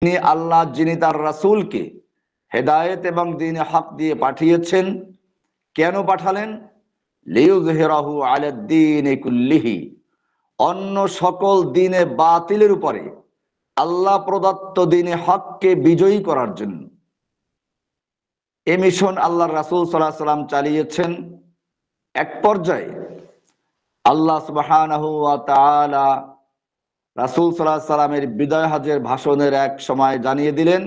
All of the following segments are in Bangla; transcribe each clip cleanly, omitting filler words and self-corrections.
তিনি আল্লাহ যিনি তার রাসূলকে হেদায়েত এবং দ্বীনে হক দিয়ে পাঠিয়েছেন। কেন পাঠালেন? লিইয়ুযহিরাহু আলাদ-দীনি কুল্লিহি, অন্য সকল দ্বীনে বাতিলের উপরে আল্লাহ প্রদত্ত দ্বীনে হককে বিজয়ী করার জন্য। এ মিশন আল্লাহর রাসূল সাল্লাল্লাহু আলাইহি ওয়াসাল্লাম চালিয়েছেন। এক পর্যায়ে আল্লাহ সুবহানাহু ওয়া তাআলা রাসূল সাল্লাল্লাহু আলাইহি ওয়াসাল্লামের বিদায় হজের ভাষণের এক সময় জানিয়ে দিলেন,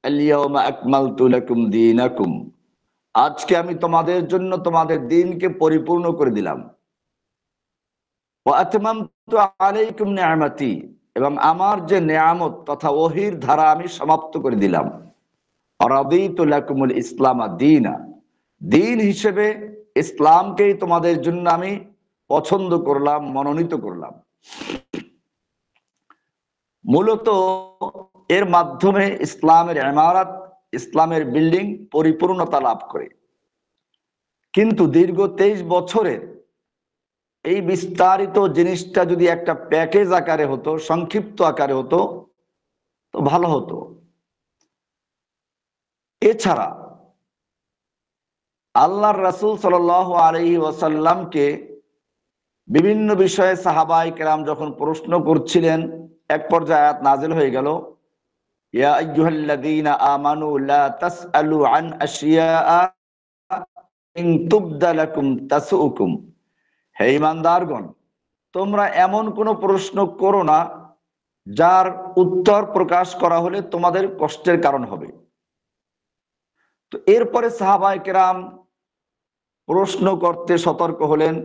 আল-ইয়াওমা আকমালতু লাকুম দীনাকুম, আজকে আমি তোমাদের জন্য তোমাদের দ্বীনকে পরিপূর্ণ করে দিলাম। ওয়া আতমামতু আলাইকুম নি'মাতি, এবং আমার যে নেয়ামত তথা ওহীর ধারা আমি সমাপ্ত করে দিলাম। রাদিতু লাকুমুল ইসলাম দীনা, দ্বীন হিসেবে ইসলামকেই তোমাদের জন্য আমি পছন্দ করলাম, মনোনীত করলাম। মূলত এর মাধ্যমে ইসলামের ইমারত, ইসলামের বিল্ডিং পরিপূর্ণতা লাভ করে। কিন্তু দীর্ঘ 23 বছরের এই বিস্তারিত জিনিসটা যদি একটা প্যাকেজ আকারে হতো, সংক্ষিপ্ত আকারে হতো, তো ভালো হতো। এছাড়া আল্লাহর রাসূল সাল্লাল্লাহু আলাইহি ওয়াসাল্লামকে বিভিন্ন বিষয়ে সাহাবায়ে কেরাম যখন প্রশ্ন করছিলেন, এক পর্যায়ে আয়াত নাজিল হয়ে গেল, ইয়া আইয়ুহাল্লাযীনা আমানু লা তাসআলু আন আশিয়াআ ইন তুবদা লাকুম তাসউকুম, হে ঈমানদারগণ, তোমরা এমন কোনো প্রশ্ন করো না যার উত্তর প্রকাশ করা হলে তোমাদের কষ্টের কারণ হবে। তো এরপরে সাহাবায়ে কেরাম প্রশ্ন করতে সতর্ক হলেন,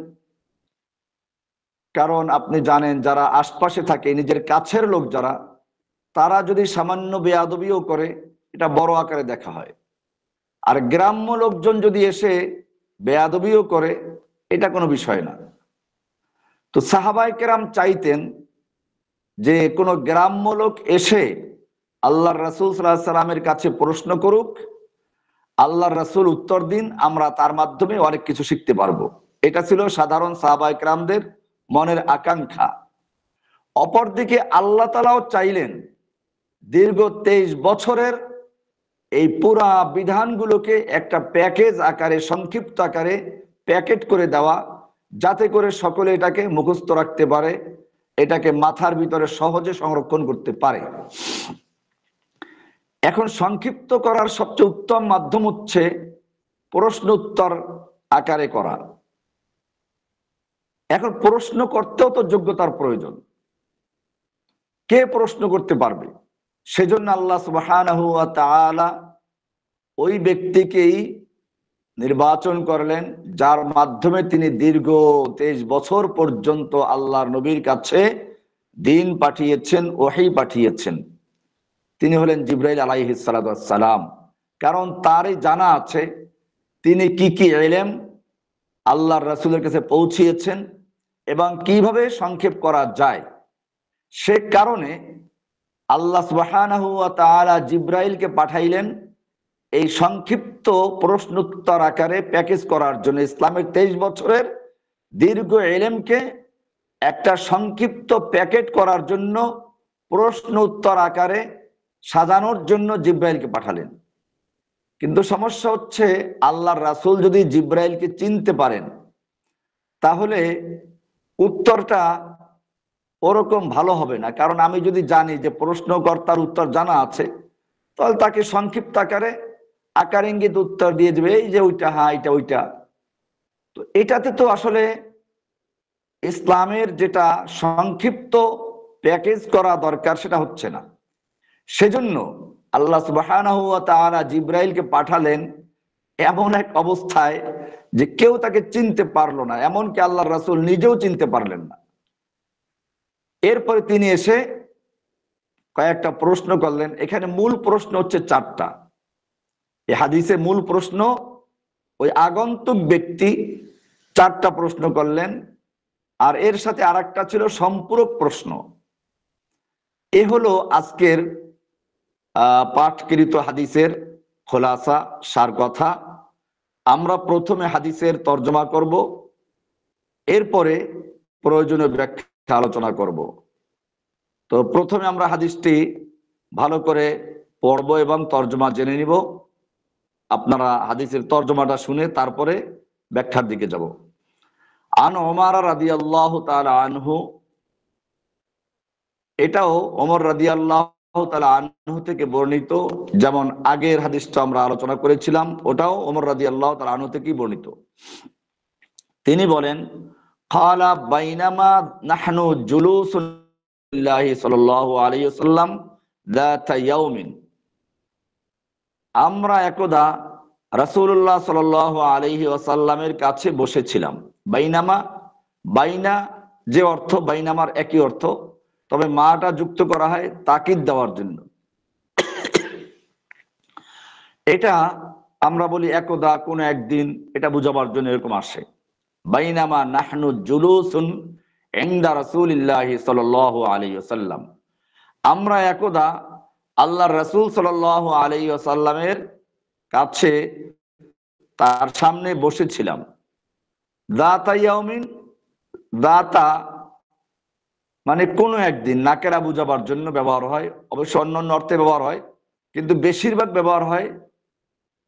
কারণ আপনি জানেন যারা আশপাশে থাকে, নিজের কাছের লোক যারা, তারা যদি সামান্য বেয়াদবিও করে এটা বড় আকারে দেখা হয়, আর গ্রাম্য লোকজন যদি এসে বেয়াদবিও করে এটা কোনো বিষয় না। তো সাহাবায়ে কেরাম চাইতেন যে কোনো গ্রাম্য লোক এসে আল্লাহর রাসূল সাল্লাল্লাহু আলাইহি সাল্লামের কাছে প্রশ্ন করুক, আল্লাহর রাসূল উত্তর দিন, আমরা তার মাধ্যমে অনেক কিছু শিখতে পারবো। এটা ছিল সাধারণ সাহাবায়ে কেরামদের মনের আকাঙ্ক্ষা। অপরদিকে আল্লাহ তাআলাও চাইলেন দীর্ঘ 23 বছরের এই পুরা বিধানগুলোকে একটা প্যাকেজ আকারে, সংক্ষিপ্ত আকারে প্যাকেট করে দেওয়া, যাতে করে সকলে এটাকে মুখস্থ রাখতে পারে, এটাকে মাথার ভিতরে সহজে সংরক্ষণ করতে পারে। এখন সংক্ষিপ্ত করার সবচেয়ে উত্তম মাধ্যম হচ্ছে প্রশ্ন উত্তর আকারে করা। এখন প্রশ্ন করতেও তো যোগ্যতার প্রয়োজন। কে প্রশ্ন করতে পারবে? সেজন্য আল্লাহ সুবহানাহু ওয়া তাআলা ওই ব্যক্তিকেই নির্বাচন করলেন যার মাধ্যমে তিনি দীর্ঘ 23 বছর পর্যন্ত আল্লাহর নবীর কাছে দ্বীন পাঠিয়েছেন, ওহী পাঠিয়েছেন। তিনি হলেন জিবরাইল আলাইহিস সালাতু ওয়াস সালাম। কারণ তারই জানা আছে তিনি কি কি ইলম আল্লাহর রাসূলের কাছে পৌঁছিয়েছেন এবং কিভাবে সংক্ষেপ করা যায়। সে কারণে আল্লাহ সুবহানাহু ওয়া তাআলা জিবরাইলকে পাঠাইলেন এই সংক্ষিপ্ত প্রশ্নোত্তর আকারে প্যাকেজ করার জন্য। ইসলামের 23 বছরের দীর্ঘ ইলমকে একটা সংক্ষিপ্ত প্যাকেট করার জন্য, প্রশ্ন উত্তর আকারে সাজানোর জন্য জিবরাইলকে পাঠালেন। কিন্তু সমস্যা হচ্ছে আল্লাহর রাসূল যদি জিবরাইলকে চিনতে পারেন তাহলে উত্তরটা ওরকম ভালো হবে না। কারণ আমি যদি জানি যে প্রশ্নকর্তার উত্তর জানা আছে, তাহলে তাকে সংক্ষিপ্ত আকার ইঙ্গিত উত্তর দিয়ে দেবে, এই যে ওইটা, হ্যাঁ এটা ওইটা। তো এটাতে তো আসলে ইসলামের যেটা সংক্ষিপ্ত প্যাকেজ করা দরকার সেটা হচ্ছে না। সেজন্য আল্লাহ সুবহানাহু ওয়া তাআলা জিবরাইলকে পাঠালেন এমন এক অবস্থায় যে কেউ তাকে চিনতে পারলো না, এমনকি আল্লাহর রাসূল নিজেও চিনতে পারলেন না। এরপরে তিনি এসে কয়েকটা প্রশ্ন করলেন। এখানে মূল প্রশ্ন হচ্ছে 4টা। এই হাদিসে মূল প্রশ্ন, ওই আগন্তুক ব্যক্তি 4টা প্রশ্ন করলেন, আর এর সাথে আরেকটা ছিল সম্পূরক প্রশ্ন। এ হলো আজকের পাঠকৃত হাদিসের খোলাসা, সার কথা। আমরা প্রথমে হাদিসের তর্জমা করব, এরপরে প্রয়োজনীয় ব্যাখ্যা আলোচনা করব। তো প্রথমে আমরা হাদিসটি ভালো করে পড়বো এবং তর্জমা জেনে নিব। আপনারা হাদিসের তর্জমাটা শুনে তারপরে ব্যাখ্যার দিকে যাব। আন ওমর রাদিয়াল্লাহু তাআলা আনহু, এটাও ওমর রাদিয়াল্লাহু তাআলা আনহু থেকে বর্ণিত। যেমন আগের হাদিসটা আমরা আলোচনা করেছিলাম, ওটাও ওমর রাদিয়াল্লাহু তাআলা আনহু থেকেই বর্ণিত। তিনি বলেন, ক্বালা বাইনামা নাহনু জুলুসুন লিল্লাহি সাল্লাল্লাহু আলাইহি ওয়াসাল্লাম যাতা ইয়াউমিন, আমরা একদা রাসূলুল্লাহ সাল্লাল্লাহু আলাইহি ওয়াসাল্লামের কাছে বসেছিলাম। বাইনামা, বাইনা যে অর্থ, বাইনামার একই অর্থ, তবে মাটা যুক্ত করা হয় তাকিদ দেওয়ার জন্য। এটা আমরা বলি একদা, কোন একদিন, এটা বুঝাবার জন্য এরকম আসে। বাইনামা নাহনু জুলুসুন ইনদা রাসূলিল্লাহি সাল্লাল্লাহু আলাইহি ওয়াসাল্লাম, আমরা একদা আল্লাহর রাসূল সাল্লাল্লাহু আলাইহি ওয়াসাল্লামের কাছে, তার সামনে বসেছিলাম। যাতা ইয়াউমিন, যাতা মানে কোনো একদিন, নাকেরা বুঝাবার জন্য ব্যবহার হয়, অবশ্য অন্যান্য অর্থে ব্যবহার হয়, কিন্তু বেশিরভাগ ব্যবহার হয়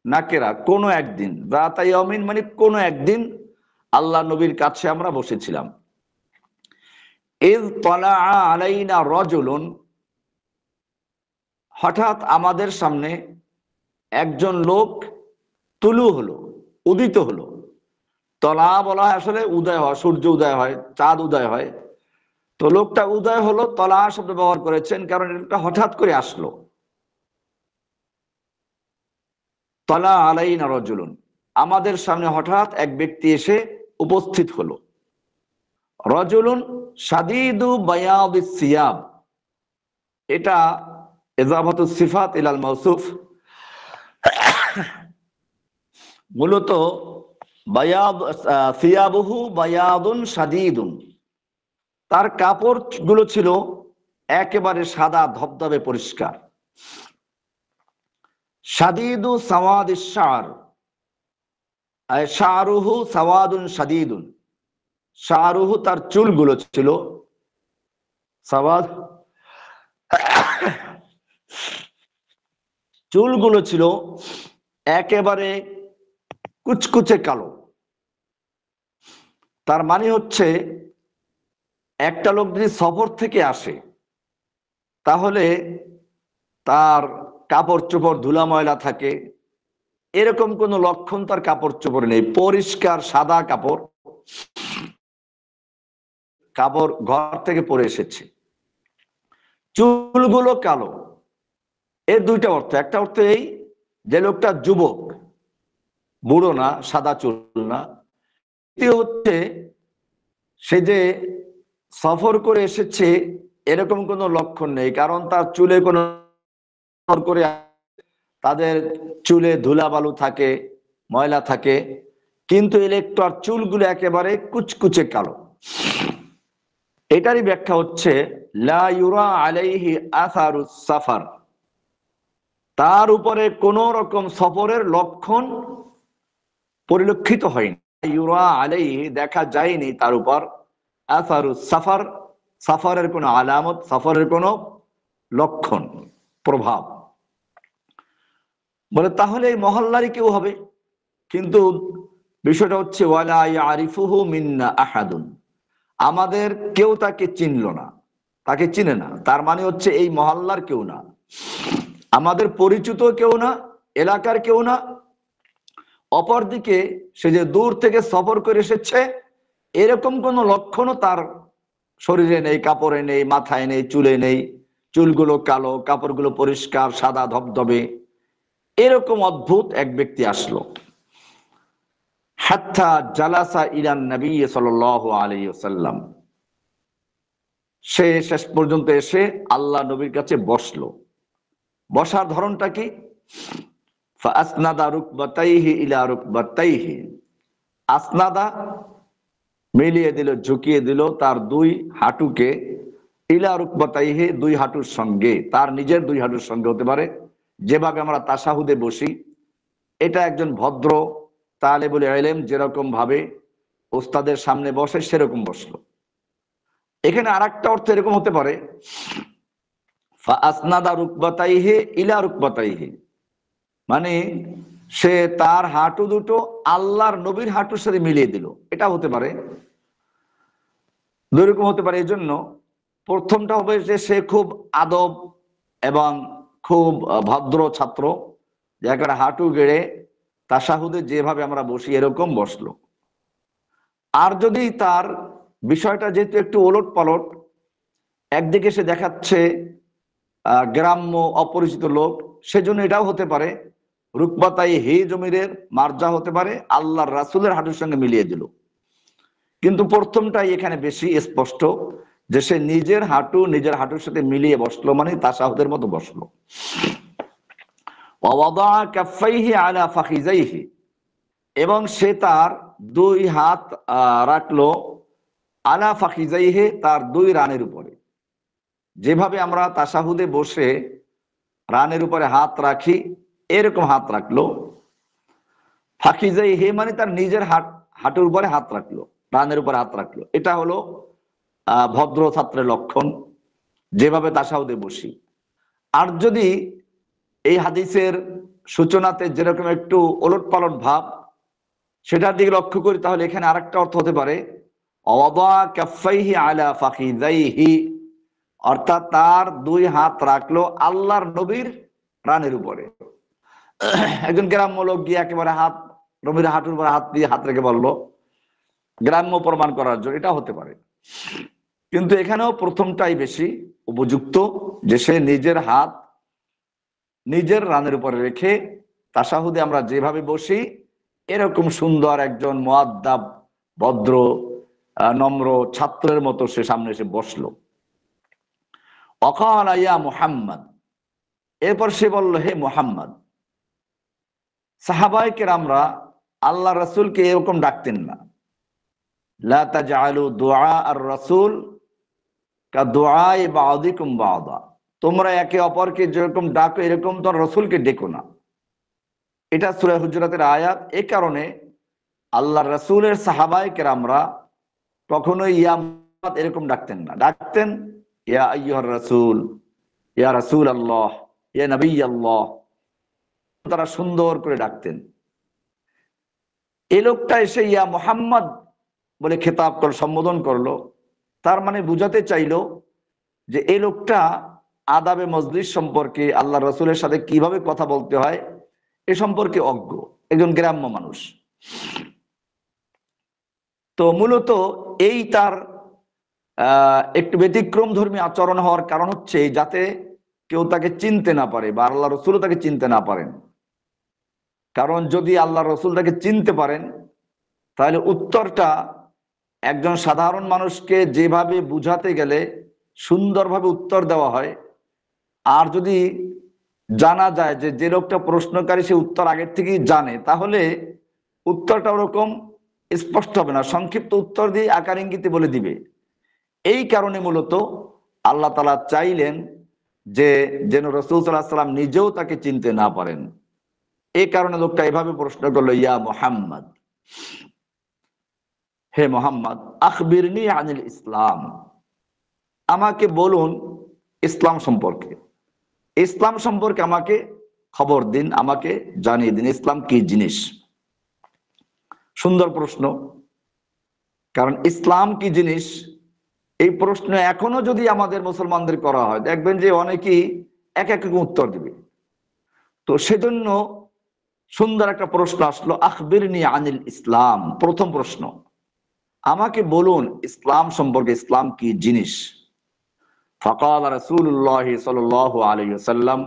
নাকেরা, কোনো একদিন। যাতা ইয়াউমিন মানে কোনো একদিন আল্লাহ নবীর কাছে আমরা বসেছিলাম। ইয তালা আলাইনা রাজুলুন, হঠাৎ আমাদের সামনে একজন লোক তুলু হলো, উদিত হলো। তলা বলা হয় আসলে উদয় হয়, সূর্য উদয় হয়, চাঁদ উদয় হয়। তো লোকটা উদয় হলো, তলা শব্দ ব্যবহার করেছেন কারণ এটা হঠাৎ করে আসলো। তলা আলাইনা রাজুলুন, আমাদের সামনে হঠাৎ এক ব্যক্তি এসে উপস্থিত হলো। রাজুলুন শাদীদু বায়াদিস সিয়াব, এটা ইজাফাতুস সিফাত ইলাল মাওসুফ। মূলত বায়াদ, সিয়াবুহু বায়াদুন শাদীদুন, তার কাপড় গুলো ছিল একেবারে সাদা ধবধবে পরিষ্কার। শাদীদু সাওয়াদিস শা'r, শা'রুহু সাওয়াদুন শাদীদুন, শা'রুহু তার চুলগুলো ছিল সাওয়াদ, চুলগুলো ছিল একেবারে কুচকুচে কালো। তার মানে হচ্ছে একটা লোক যদি সফর থেকে আসে তাহলে তার কাপড় চোপড় ধুলা ময়লা থাকে, এরকম কোনো লক্ষণ তার কাপড় চোপড় নেই, পরিষ্কার সাদা কাপড়, কাপড় ঘর থেকে পরে এসেছে। চুলগুলো কালো, এর দুইটা অর্থ। একটা অর্থ এই যে লোকটা যুবক, বুড়ো না, সাদা চুল না। দ্বিতীয় হচ্ছে সে যে সফর করে এসেছে এরকম কোনো লক্ষণ নেই, কারণ তার চুলে কোনো করে, তাদের চুলে ধুলাবালু থাকে, ময়লা থাকে, কিন্তু এই লোকটার চুলগুলো একেবারে কুচকুচে কালো। এটারই ব্যাখ্যা হচ্ছে লা ইউরা আলাইহি আসারুস সাফার, তার উপরে কোন রকম সফরের লক্ষণ পরিলক্ষিত হয়নি। ইউরা আলাইহি, দেখা যায়নি তার উপর, আসারুস সাফার, সফরের কোনো আলামত, সফরের কোনো লক্ষণ, প্রভাব। বলে তাহলে এই মহল্লারই কেউ হবে, কিন্তু বিষয়টা হচ্ছে ওয়ালা ইয়ারিফুহু মিন্না আহাদুন, আমাদের কেউ তাকে চিনল না, তাকে চিনে না। তার মানে হচ্ছে এই মহল্লার কেউ না, আমাদের পরিচিত কেউ না, এলাকার কেউ না। অপরদিকে সে যে দূর থেকে সফর করে এসেছে এরকম কোনো লক্ষণও তার শরীরে নেই, কাপড়ে নেই, মাথায় নেই, চুলে নেই, চুলগুলো কালো, কাপড়গুলো পরিষ্কার সাদা ধবধবে। এরকম অদ্ভুত এক ব্যক্তি আসলো। হাত্তা জালাসা ইলান নবী সাল্লাল্লাহু আলাইহি ওয়াসাল্লাম, সে শেষ পর্যন্ত এসে আল্লাহ নবীর কাছে বসলো। বসার ধরনটা কি? ফাসনাদা রুকবাতাইহি ইলা রুকবাতাইহি, আসনাদা মিলিয়ে দিল, ঝুঁকিয়ে দিল তার দুই হাঁটুকে, ইলা রুকবাতাইহি দুই হাঁটুর সঙ্গে, তার নিজের দুই হাঁটুর সঙ্গে হতে পারে, যেভাবে আমরা তাশাহুদে বসি, এটা একজন ভদ্র তালেবুল ইলম যেরকম ভাবে ওস্তাদের সামনে বসে সেরকম বসলো। এখানে আরেকটা অর্থ এরকম হতে পারে, ফাআসনাদা রুকবাতাইহি ইলা রুকবাতাইহি, মানে সে তার হাঁটু দুটো আল্লাহর নবীর হাঁটুর সাথে মিলিয়ে দিল। এটা হতে পারে, দুই রকম হতে পারে। এই জন্য প্রথমটা হবে যে সে খুব আদব এবং খুব ভদ্র ছাত্র, যে একেবারে হাঁটু গেড়ে তাশাহুদে যেভাবে আমরা বসি এরকম বসলো। আর যদি তার বিষয়টা যেহেতু একটু ওলট পালট, একদিকে সে দেখাচ্ছে গ্রাম্য অপরিচিত লোক, সেজন্য এটাও হতে পারে রুকবাতাই হে জমিরের মার্জা হতে পারে, আল্লাহর রাসূলের হাঁটুর সঙ্গে মিলিয়ে দিল। কিন্তু প্রথমটাই এখানে বেশি স্পষ্ট, যে সে নিজের হাঁটুর সাথে মিলিয়ে বসলো, মানে তাশাহুদের মতো বসলো। ওয়াদা কাফাইহি আলা ফাখিজাইহি, এবং সে তার দুই হাত রাখলো আলা ফাখিজাইহি, তার দুই রানের উপরে। যেভাবে আমরা তাশাহুদে বসে রানের উপরে হাত রাখি এরকম হাত রাখলো। ফাখিজাইহি মানে তার নিজের হাঁটুর উপরে হাত রাখলো, রানের উপরে হাত রাখলো। এটা হলো ভদ্র ছাত্রের লক্ষণ, যেভাবে তাশাহুদে বসি। আর যদি এই হাদিসের সূচনাতে যেরকম একটু ওলটপালট ভাব, সেটার দিকে লক্ষ্য করি, তাহলে এখানে আরেকটা অর্থ হতে পারে ওয়াদা কাফাইহি আলা ফাখিজাইহি, অর্থাৎ তার দুই হাত রাখলো আল্লাহর নবীর রানের উপরে। একজন গ্রাম্য লোক গিয়ে একেবারে নবীর হাঁটুর উপরে হাত দিয়ে হাত রেখে বললো, গ্রাম্য প্রমাণ করার জন্য, এটা হতে পারে। কিন্তু এখানেও প্রথমটাই বেশি উপযুক্ত, যে সে নিজের হাত নিজের রানের উপরে রেখে তাশাহুদে আমরা যেভাবে বসি এরকম সুন্দর একজন মুআদ্দাব ভদ্র নম্র ছাত্রের মতো সে সামনে এসে বসলো। ওয়াকালা ইয়া মুহাম্মদ, এরপর সে বলল, হে মুহাম্মদ। সাহাবায়ে কেরামরা আল্লাহ রাসূলকে এরকম ডাকতেন না। লা তাজআলু দুআ আর রাসূল কা দুআই বাযিকুম বাযা, তোমরা একে অপরকে যেরকম ডাকো এরকম তো রাসূলকে ডেকো না। এটা সূরা হুজুরাতের আয়াত। এই কারণে আল্লাহ রাসূলের সাহাবায়ে কেরামরা কখনোই ইয়া মুহাম্মদ এরকম ডাকতেন না, ডাকতেন ইয়া আইয়ুহার রাসূল, ইয়া রাসূলুল্লাহ, ইয়া নবিয়াল্লাহ, তারা সুন্দর করে ডাকতেন। এই লোকটা এসে ইয়া মুহাম্মদ বলে খেতাব করে সম্বোধন করলো, তার মানে বুঝাতে চাইলো যে এই লোকটা আদাবে মজলিস সম্পর্কে, আল্লাহ রাসূলের সাথে কিভাবে কথা বলতে হয় এ সম্পর্কে অজ্ঞ, একজন গ্রাম্য মানুষ। তো মূলত এই তার একটু ব্যতিক্রম ধর্মী আচরণ হওয়ার কারণ হচ্ছে যাতে কেউ তাকে চিনতে না পারে বা আল্লাহ রাসূল তাকে চিনতে না পারেন। কারণ যদি আল্লাহ রাসূল তাকে চিনতে পারেন, তাহলে উত্তরটা একজন সাধারণ মানুষকে যেভাবে বুঝাতে গেলে সুন্দরভাবে উত্তর দেওয়া হয়, আর যদি জানা যায় যে যে লোকটা প্রশ্নকারী সে উত্তর আগের থেকেই জানে, তাহলে উত্তরটা ওরকম স্পষ্ট হবে না, সংক্ষিপ্ত উত্তর দিয়ে আকার ইঙ্গিতে বলে দিবে। এই কারণে মূলত আল্লাহ তাআলা চাইলেন যে যেন রাসূল সাল্লাল্লাহু আলাইহি ওয়াসাল্লাম নিজেও তাকে চিনতে না পারেন। এই কারণে লোকটা এভাবে প্রশ্ন করলো, ইয়া মুহাম্মদ, হে মুহাম্মদ, আখবিরনি আনিল ইসলাম, আমাকে বলুন ইসলাম সম্পর্কে, ইসলাম সম্পর্কে আমাকে খবর দিন, আমাকে জানিয়ে দিন ইসলাম কি জিনিস। সুন্দর প্রশ্ন, কারণ ইসলাম কি জিনিস এই প্রশ্ন এখনো যদি আমাদের মুসলমানদের করা হয়, দেখবেন যে অনেকেই এক এক উত্তর দিবে। তো সেজন্য সুন্দর একটা প্রশ্ন আসলো, আখবিরনি আনিল ইসলাম, প্রথম প্রশ্ন, আমাকে বলুন ইসলাম সম্পর্কে, ইসলাম কি জিনিস। ফাকাল রাসূলুল্লাহ সাল্লাল্লাহু আলাইহি ওয়াসাল্লাম,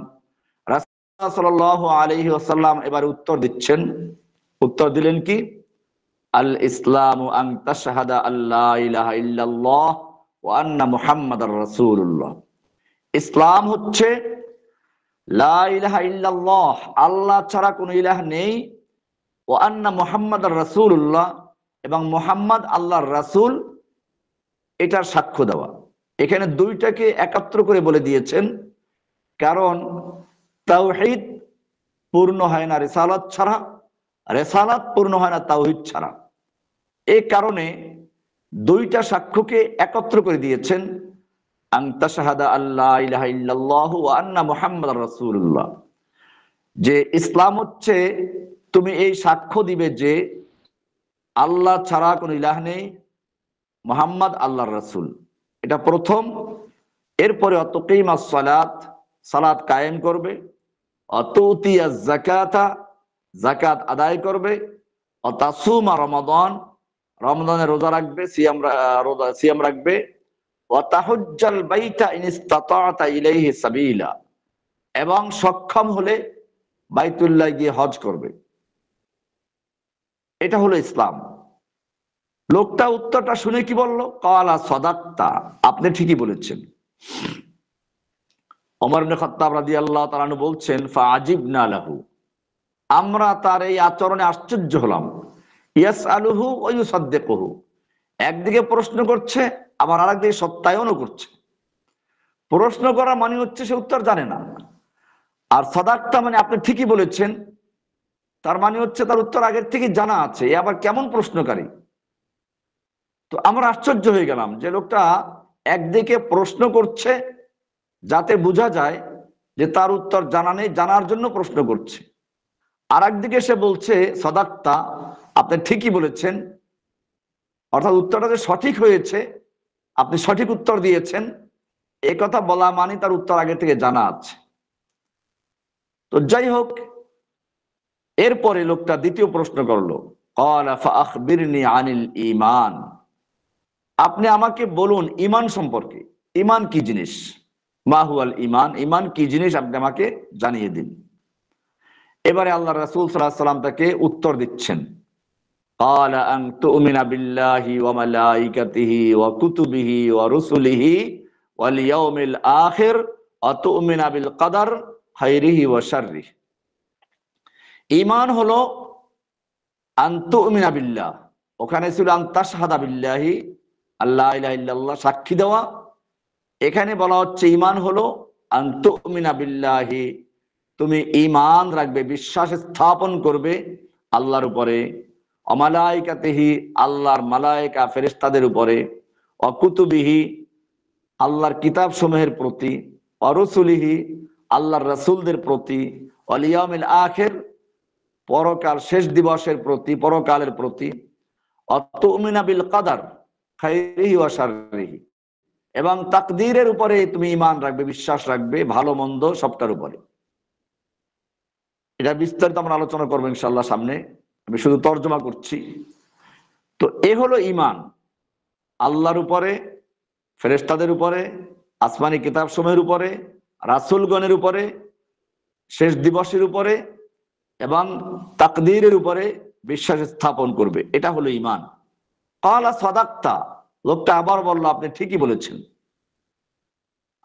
রাসূলুল্লাহ সাল্লাল্লাহু আলাইহি ওয়াসাল্লাম এবার উত্তর দিচ্ছেন। উত্তর দিলেন কি, আল ইসলামু আন তাশহাদা আল্লা ইলাহা ইল্লাল্লাহ ওয়া আন্না মুহাম্মাদার রাসূলুল্লাহ, ইসলাম হচ্ছে লা ইলাহা ইল্লাল্লাহ, আল্লাহ ছাড়া কোনো ইলাহ নেই, ওয়া আন্না মুহাম্মাদার রাসূলুল্লাহ, এবং মুহাম্মদ আল্লাহর রাসূল, এটার সাক্ষ্য দেওয়া। এখানে দুইটাকে একাত্র করে বলে দিয়েছেন, কারণ তাওহীদ পূর্ণ হয় না রিসালাত ছাড়া, রিসালাত পূর্ণ হয় না তাওহীদ ছাড়া। এই কারণে দুইটা সাক্ষ্যকে একত্র করে দিয়েছেন, আন তাশহাদা আল্লা ইলাহা ইল্লাল্লাহু ওয়া আন্না মুহাম্মাদার রাসূলুল্লাহ, যে ইসলাম হচ্ছে তুমি এই সাক্ষ্য দিবে যে আল্লাহ ছাড়া কোনো ইলাহ নেই, মুহাম্মদ আল্লাহর রাসূল। এটা প্রথম। এরপরে অতুকিমাস সালাত, সালাত কায়েম করবে, অতুতিয়াজ যাকাতা, যাকাত আদায় করবে, অতাসুমা রমাদান, রমজানের রোজা রাখবে, সিয়াম রাখবে, ওয়াতাহুজ্জাল বাইতা ইন ইসতাতা'তা ইলাইহি সাবিলা, এবং সক্ষম হলে বাইতুল্লাহ গিয়ে হজ করবে। এটা হলো ইসলাম। লোকটা উত্তরটা শুনে কি বলল? ক্বালা সাদাক্তা, আপনি ঠিকই বলেছেন। ওমর ইবনে খাত্তাব রাদিয়াল্লাহু তাআলা আনহু বলছেন, ফাআজিবনা লাহু, আমরা তার এই আচরণে আশ্চর্য হলাম। ইয়াসআলুহু ওয়া ইউসাদ্দিকুহু, একদিকে প্রশ্ন করছে আবার আরেকদিকে সত্যায়নও করছে। প্রশ্ন করা মানে হচ্ছে সে উত্তর জানে না, আর সাদাক্তা মানে আপনি ঠিকই বলেছেন, তার মানে হচ্ছে তার উত্তর আগের থেকে জানা আছে। এ আবার কেমন প্রশ্নকারী! তো আমরা আশ্চর্য হয়ে গেলাম যে লোকটা একদিকে প্রশ্ন করছে যাতে বোঝা যায় যে তার উত্তর জানা নেই, জানার জন্য প্রশ্ন করছে, আর একদিকে সে বলছে সাদাক্তা, আপনি ঠিকই বলেছেন, অর্থাৎ উত্তরটা যে সঠিক হয়েছে, আপনি সঠিক উত্তর দিয়েছেন, এ কথা বলা মানে তার উত্তর আগে থেকে জানা আছে। তো যাই হোক, এরপরে লোকটা দ্বিতীয় প্রশ্ন করলো, ক্বালা ফাআখবিরনি আনিল ঈমান, আপনি আমাকে বলুন ঈমান সম্পর্কে, ঈমান কি জিনিস, মা হুয়াল ঈমান, ঈমান কি জিনিস আপনি আমাকে জানিয়ে দিন। এবারে আল্লাহ রাসূল সাল্লাল্লাহু আলাইহি ওয়াসাল্লাম তাকে উত্তর দিচ্ছেন, ক্বালা আন তু'মিনা বিল্লাহি ওয়া মালাইকাতিহি ওয়া কুতুবিহি ওয়া রুসুলিহি ওয়াল ইয়াউমিল আখির ওয়া তু'মিনা বিল কদর খাইরিহি ওয়া শাররিহি। ঈমান হলো আন তু'মিনা বিল্লাহ, ওখানে ছিল আন তাশহাদা বিল্লাহি, আল্লা ইলাহা ইল্লাল্লাহ, সাক্ষী দেওয়া। এখানে বলা হচ্ছে ঈমান হলো আন তু'মিনা বিল্লাহি, তুমি ঈমান রাখবে, বিশ্বাস স্থাপন করবে আল্লাহর উপরে, ওয়া মালাইকাতিহি, আল্লাহর মালায়েকা ফেরেশতাদের উপরে, ওয়া কুতুবিহি, আল্লাহর কিতাব সমূহের প্রতি, ওয়া রুসুলিহি, আল্লাহর রাসূলদের প্রতি, ওয়াল ইয়াউমিল আখির, পরকাল শেষ দিবসের প্রতি, পরকালের প্রতি, ওয়া তু'মিনা বিল কদর খাইরিহি ওয়া শাররিহি, এবং তাকদীরের উপরে তুমি ঈমান রাখবে, বিশ্বাস রাখবে, ভালো মন্দ সবটার উপরে। এটা বিস্তারিত আমরা আলোচনা করবো ইনশাআল্লাহ সামনে, আমি শুধু তর্জমা করছি। তো এ হলো ঈমান, আল্লাহর উপরে, ফেরেশতাদের উপরে, আসমানি কিতাব সমূহের উপরে, রাসূলগণের উপরে, শেষ দিবসের উপরে এবং তাকদীরের উপরে বিশ্বাস স্থাপন করবে, এটা হলো ঈমান। ক্বালা সাদাক্তা, লোকটা আবার বলল, আপনি ঠিকই বলেছেন,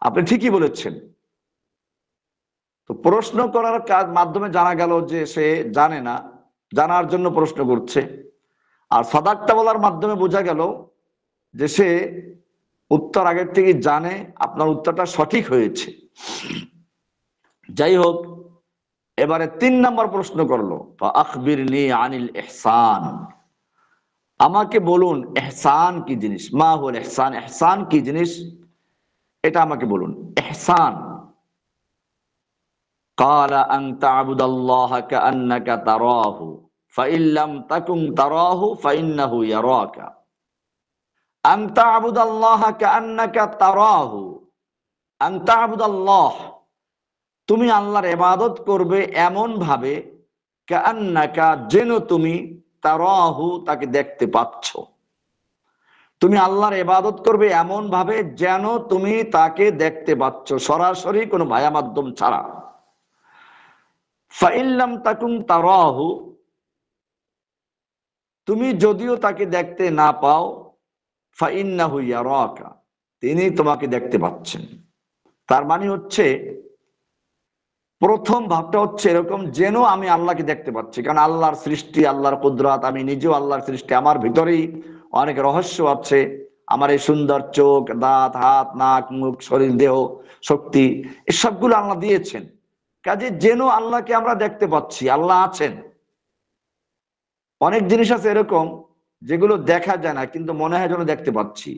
আপনি ঠিকই বলেছেন। তো প্রশ্ন করার মাধ্যমে জানা গেল যে সে জানে না, জানার জন্য প্রশ্ন করছে। আর সাদাক্তা বলার মাধ্যমে বোঝা গেল যে সে উত্তর আগের থেকে জানে, আপনার উত্তরটা সঠিক হয়েছে। যাই হোক, এবারে 3 নম্বর প্রশ্ন করলো, ফাআখবিরনি আনিল ইহসান, আমাকে বলুন ইহসান কি জিনিস, মা হুয়াল ইহসান, ইহসান কি জিনিস এটা আমাকে বলুন। ইহসান, ক্বালা আন তা'বুদাল্লাহা কাআন্নাকা তারাহু ফাইন লাম তাকুন তারাহু ফাইন্নাহু ইয়ারাকা। আন তা'বুদাল্লাহা কাআন্নাকা তারাহু, আন তা'বুদাল্লাহ, তুমি আল্লাহর ইবাদত করবে এমন ভাবে, কাআন্নাকা, যেন তুমি, তারাহু, তাকে দেখতে পাচ্ছ। তুমি আল্লাহর ইবাদত করবে এমন ভাবে যেন তুমি তাকে দেখতে পাচ্ছ, সরাসরি কোনো ভায়া মাধ্যম ছাড়া। ফাইন লাম তাকুন তারাহু, তুমি যদিও তাকে দেখতে না পাও, ফাইন্নাহু ইয়ারাকা, তিনি তোমাকে দেখতে পাচ্ছেন। তার মানে হচ্ছে, প্রথম ভাবটা হচ্ছে এরকম, যেন আমি আল্লাহকে দেখতে পাচ্ছি, কারণ আল্লাহর সৃষ্টি, আল্লাহর কুদরত, আমি নিজেও আল্লাহর সৃষ্টি, আমার ভিতরেই অনেক রহস্য আছে, আমার এই সুন্দর চোখ, দাঁত, হাত, নাক, মুখ, শরীর, দেহ, শক্তি, এসবগুলো আল্লাহ দিয়েছেন। কাজে যেন আল্লাহকে আমরা দেখতে পাচ্ছি, আল্লাহ আছেন। অনেক জিনিস আছে এরকম যেগুলো দেখা যায় না কিন্তু মনে হয় যেন দেখতে পাচ্ছি।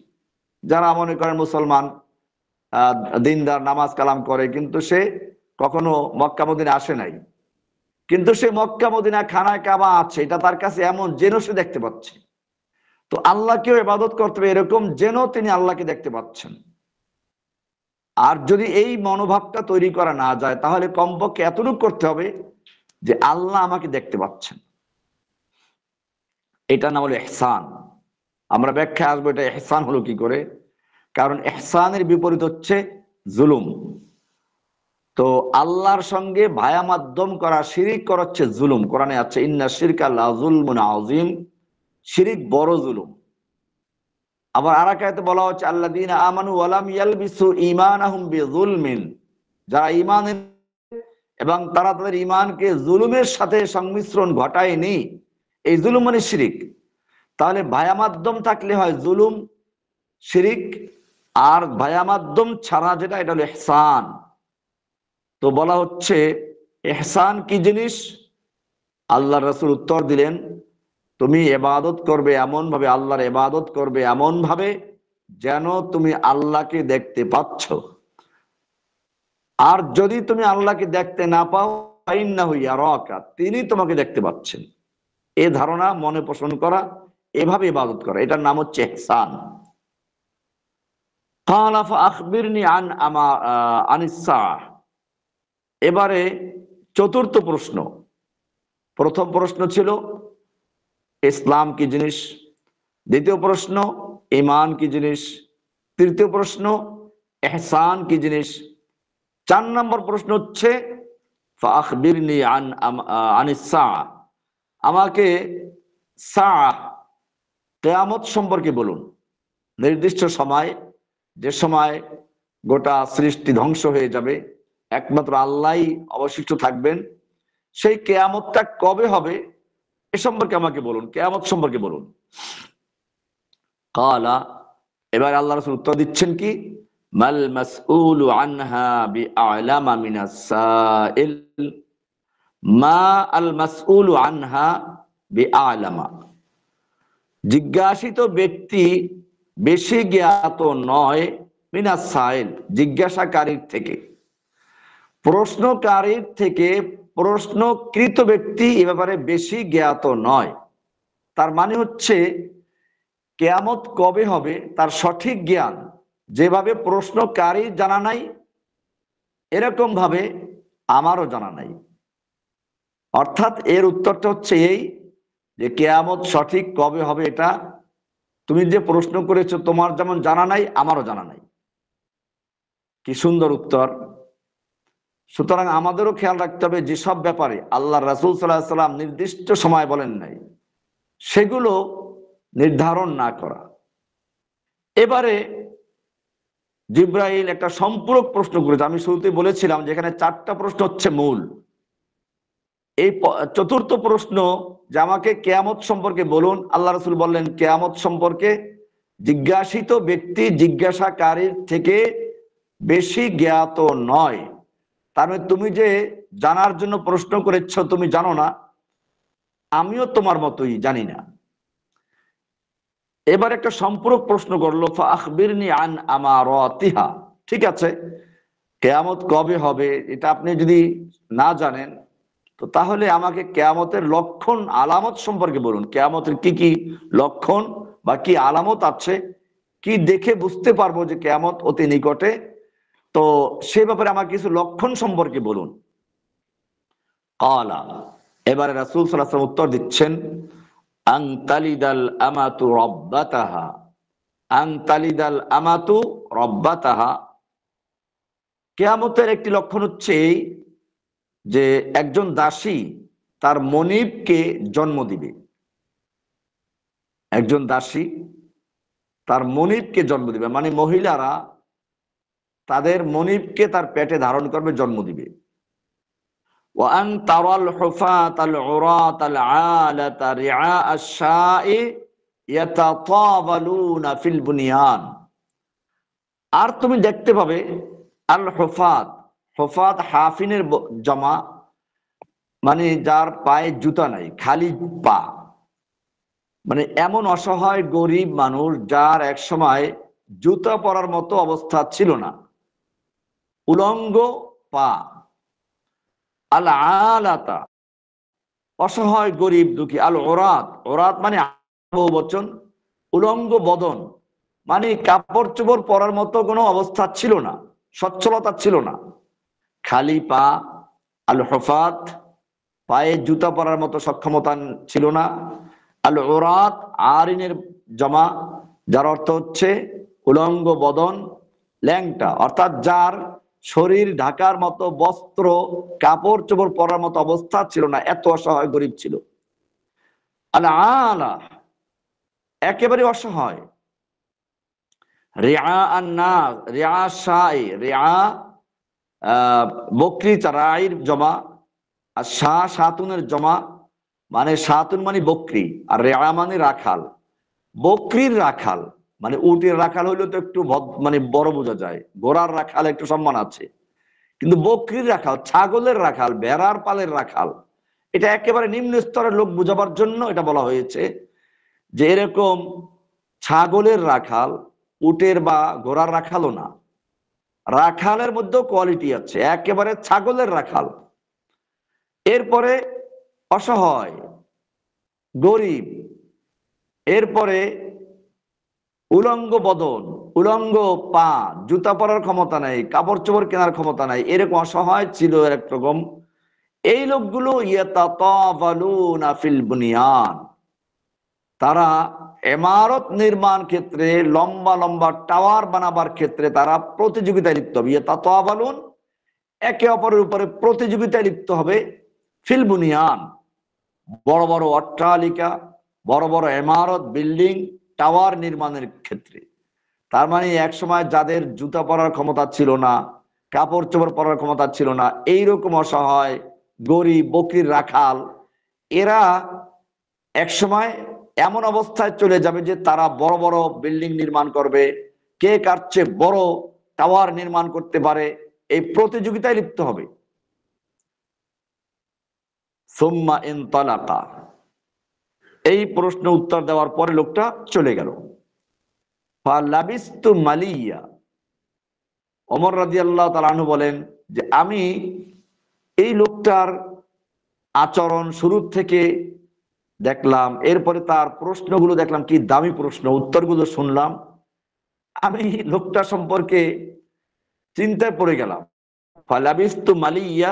যারা মনে করেন মুসলমান, দিনদার, নামাজ কালাম করে, কিন্তু সে কখনো মক্কা মদিনা আসে নাই, কিন্তু সে মক্কা মদিনা খানায় কাবা আছে, এটা তার কাছে এমন যেন সে দেখতে পাচ্ছে। তো আল্লাহকেও ইবাদত করতে হবে এরকম যেন তিনি আল্লাহকে দেখতে পাচ্ছেন। আর যদি এই মনোভাবটা তৈরি করা না যায়, তাহলে কমপক্ষে এতটুকু করতে হবে যে আল্লাহ আমাকে দেখতে পাচ্ছেন। এটা না হলে ইহসান। আমরা ব্যাখ্যা আসবো এটা ইহসান হলো কি করে, কারণ ইহসানের বিপরীত হচ্ছে জুলুম। তো আল্লাহর সঙ্গে ভায়া মাধ্যম করা, শিরিক করা হচ্ছে জুলুম। কোরআনে আছে ইন্না শিরকা লাযুলমুন আযীম, শিরিক বড় জুলুম। আবার আরেক আয়াতে বলা হচ্ছে আল্লাযীনা আমানু ওয়া লাম ইয়ালবিসু ঈমানাহুম বিযুলমিন, যারা ঈমান এবং তারা তাদের ঈমানকে জুলুমের সাথে সংমিশ্রণ ঘটায়নি, এই জুলুম মানে শিরিক। তাহলে ভায়া মাধ্যম থাকলে হয় জুলুম, শিরিক, আর ভায়া মাধ্যম ছাড়া যেটা, এটা হলো ইহসান। তো বলা হচ্ছে ইহসান কি জিনিস? আল্লাহ রাসূল উত্তর দিলেন, তুমি ইবাদত করবে এমন ভাবে, আল্লাহর ইবাদত করবে এমন ভাবে যেন তুমি আল্লাহকে দেখতে পাচ্ছ। আর যদি তুমি আল্লাহকে দেখতে না পাও, ফাইন্নাহু ইয়ারাকা, তিনি তোমাকে দেখতে পাচ্ছেন। এই ধারণা মনে পোষণ করা, এভাবে ইবাদত করা, এটার নাম হচ্ছে ইহসান। ক্বালা ফাআখবিরনি আন আনিস সাআহ। এবারে চতুর্থ প্রশ্ন। প্রথম প্রশ্ন ছিল ইসলাম কি জিনিস, দ্বিতীয় প্রশ্ন ঈমান কি জিনিস, তৃতীয় প্রশ্ন ইহসান কি জিনিস, 4 নম্বর প্রশ্ন হচ্ছে ফাআখবিরনি আনিস সাআহ, আমাকে সাআহ, কিয়ামত সম্পর্কে বলুন। নির্দিষ্ট সময়, যে সময় গোটা সৃষ্টি ধ্বংস হয়ে যাবে, একমাত্র আল্লাহই অবশিষ্ট থাকবেন, সেই কিয়ামতটা কবে হবে এ সম্পর্কে আমাকে বলুন, কিয়ামত সম্পর্কে বলুন। ক্বালা, এবার আল্লাহ রাসূল উত্তর দিচ্ছেন কি, মাল মাসউলু আনহা বিআলামা মিনাস সাইল, মা আল মাসউলু আনহা বিআলামা, জিজ্ঞাসিত ব্যক্তি বেশি জ্ঞাত নয় মিনাস সাইল, জিজ্ঞাসাকারীর থেকে। প্রশ্নকারীর থেকে প্রশ্নকৃত ব্যক্তি এ ব্যাপারে বেশি জ্ঞাত নয়। তার মানে হচ্ছে কিয়ামত কবে হবে তার সঠিক জ্ঞান যেভাবে প্রশ্নকারী জানা নাই, এরকম ভাবে আমারও জানা নাই। অর্থাৎ এর উত্তরটা হচ্ছে এই যে কিয়ামত সঠিক কবে হবে এটা তুমি যে প্রশ্ন করেছো, তোমার যেমন জানা নাই, আমারও জানা নাই। কি সুন্দর উত্তর। সুতরাং আমাদেরও খেয়াল রাখতে হবে যেসব ব্যাপারে আল্লাহ রাসূল সাল্লাল্লাহু আলাইহি সাল্লাম নির্দিষ্ট সময় বলেন নাই, সেগুলো নির্ধারণ না করা। এবারে জিবরাইল একটা সম্পূরক প্রশ্ন করেছে। আমি শুরুতেই বলেছিলাম যে এখানে 4টা প্রশ্ন হচ্ছে মূল। এই চতুর্থ প্রশ্ন যে আমাকে কিয়ামত সম্পর্কে বলুন, আল্লাহ রাসূল বললেন কিয়ামত সম্পর্কে জিজ্ঞাসিত ব্যক্তি জিজ্ঞাসাকারীর থেকে বেশি জ্ঞাত নয়। তার মানে তুমি যে জানার জন্য প্রশ্ন করেছ, তুমি জানো না, আমিও তোমার মতোই জানি না। এবার একটা সম্পূরক প্রশ্ন করলো, ফাআখবিরনি আন আমারাতিহা। ঠিক আছে, কিয়ামত কবে হবে এটা আপনি যদি না জানেন, তো তাহলে আমাকে কিয়ামতের লক্ষণ আলামত সম্পর্কে বলুন। কিয়ামতের কি কি লক্ষণ বা কি আলামত আছে, কি দেখে বুঝতে পারবো যে কিয়ামত অতি নিকটে, তো সে ব্যাপারে আমাকে কিছু লক্ষণ সম্পর্কে বলুন। ক্বালা, এবারে রাসূল সাল্লাল্লাহু আলাইহি ওয়াসাল্লাম উত্তর দিচ্ছেন, আন তালিদাল আমাতু রাব্বাতাহা, আন তালিদাল আমাতু রাব্বাতাহা। কিয়ামতের একটি লক্ষণ হচ্ছে এই যে একজন দাসী তার মনিবকে জন্ম দিবে। একজন দাসী তার মনিবকে জন্ম দিবে, মানে মহিলারা তাদের মনিবকে তার পেটে ধারণ করবে, জন্ম দিবে। وأن ترى الحفاة العراة العالة رعاء الشاء يتطاولون في البنيان। আর তুমি দেখতে পাবে আল হুফাত, হুফাত হাফিনের জমা, মানে যার পায়ে জুতা নাই, খালি পা, মানে এমন অসহায় গরিব মানুষ যার এক সময় জুতা পরার মতো অবস্থা ছিল না, উলঙ্গ পা, আল আলাতা অসহায় গরিব দুঃখী, আল ওরাত, ওরাত মানে বহুবচন, উলঙ্গ বদন মানে কাপড় চোপড় পরার মতো কোনো অবস্থা ছিল না, সচ্ছলতা ছিল না, খালি পা, আল হফাত পায়ে জুতা পরার মতো সক্ষমতা ছিল না, আল ওরাত আরিনের জমা, যার অর্থ হচ্ছে উলঙ্গ বদন, ল্যাংটা অর্থাৎ যার শরীর ঢাকার মতো বস্ত্র কাপড় চোপড় পরার মতো অবস্থা ছিল না, এত অসহায় গরিব ছিল। আল আলা একেবারে অসহায়, রিআ আন-নাস, রিআ শাই, রিআ বকরি চারাইর জমা, আর সাতুনের জমা, মানে সাতুন মানে বকরি আর রেয়া মানে রাখাল। বকরির রাখাল মানে উটের রাখাল হইলে তো একটু মানে বড় বোঝা যায়, ঘোড়ার রাখাল একটু সম্মান আছে, কিন্তু বকরির রাখাল, ছাগলের রাখাল, ভেড়ার পালের রাখাল, এটা একেবারে নিম্ন স্তরের লোক বোঝাবার জন্য এটা বলা হয়েছে যে এরকম ছাগলের রাখাল, উটের বা ঘোড়ার রাখালও না, রাখালের মধ্যেও কোয়ালিটি আছে, একেবারে ছাগলের রাখাল। এরপরে অসহায় গরিব, এরপরে উলঙ্গ বদন, উলঙ্গ পা, জুতা পরার ক্ষমতা নাই, কাপড় চোপড় কেনার ক্ষমতা নাই, এরকম অসহায় ছিল একরকম। এই লোকগুলো ইয়াতাতাওয়ালুনা ফিল বুনিয়ান, তারা ইমারত নির্মাণ ক্ষেত্রে, লম্বা লম্বা টাওয়ার বানাবার ক্ষেত্রে তারা প্রতিযোগিতায় লিপ্ত হবে। ইয়াতাতাওয়ালুন একে অপরের উপরে প্রতিযোগিতায় লিপ্ত হবে, ফিল বুনিয়ান বড় বড় অট্টালিকা, বড় বড় ইমারত, বিল্ডিং, টাওয়ার নির্মাণের ক্ষেত্রে। তার মানে এক সময় যাদের জুতা পরার ক্ষমতা ছিল না, কাপড় চোপড় পরার ক্ষমতা ছিল না, এইরকম অসহায় গরিব বকরির রাখাল, এরা এক সময় এমন অবস্থায় চলে যাবে যে তারা বড় বড় বিল্ডিং নির্মাণ করবে, কে কার চেয়ে বড় টাওয়ার নির্মাণ করতে পারে, এই প্রতিযোগিতায় লিপ্ত হবে। সুম্মা ইনতালাকা, এই প্রশ্ন উত্তর দেওয়ার পরে লোকটা চলে গেল। ফালাবিস্তু মালিয়া, ওমর রাদিয়াল্লাহু তাআলা আনহু বলেন যে আমি এই লোকটার আচরণ শুরু থেকে দেখলাম, এরপরে তার প্রশ্নগুলো দেখলাম, কি দামি প্রশ্ন, উত্তরগুলো শুনলাম, আমি লোকটা সম্পর্কে চিন্তায় পড়ে গেলাম। ফালাবিস্তু মালিয়া,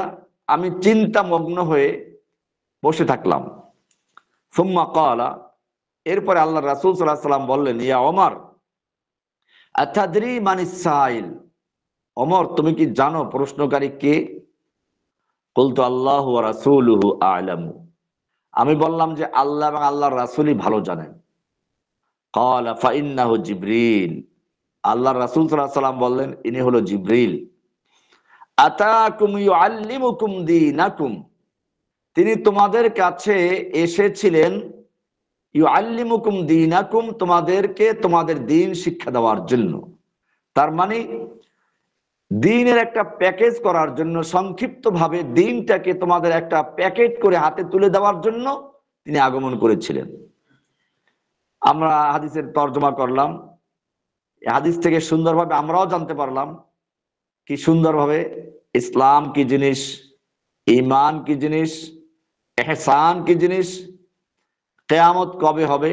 আমি চিন্তা মগ্ন হয়ে বসে থাকলাম। সুম্মা ক্বালা, এরপরে আল্লাহ রাসূল সাল্লাল্লাহু আলাইহি ওয়াসাল্লাম বললেন, ইয়া ওমর আতাদরি মানিস সাইল, ওমর তুমি কি জানো প্রশ্নকারী কে? কুলতু আল্লাহু ওয়া রাসূলুহু আ'লামু, আমি বললাম যে আল্লাহ এবং আল্লাহর রাসূলই ভালো জানেন। ক্বালা ফাইন্নাহু জিবরিল, আল্লাহর রাসূল সাল্লাল্লাহু আলাইহি ওয়াসাল্লাম বললেন ইনি হলো জিবরিল। আতাকুম ইউআল্লিমুকুম দীনাকুম, তিনি তোমাদের কাছে এসেছিলেন, ইউআল্লিমুকুম দীনাকুম, তোমাদেরকে তোমাদের দ্বীন শিক্ষা দেওয়ার জন্য। তার মানে দ্বীনের একটা প্যাকেজ করার জন্য, সংক্ষিপ্ত ভাবে দ্বীনটাকে তোমাদের একটা প্যাকেট করে হাতে তুলে দেওয়ার জন্য তিনি আগমন করেছিলেন। আমরা হাদিসের তর্জমা করলাম, হাদিস থেকে সুন্দরভাবে আমরাও জানতে পারলাম কি সুন্দরভাবে ইসলাম কি জিনিস, ঈমান কি জিনিস, ইহসান কি জিনিস, কিয়ামত কবে হবে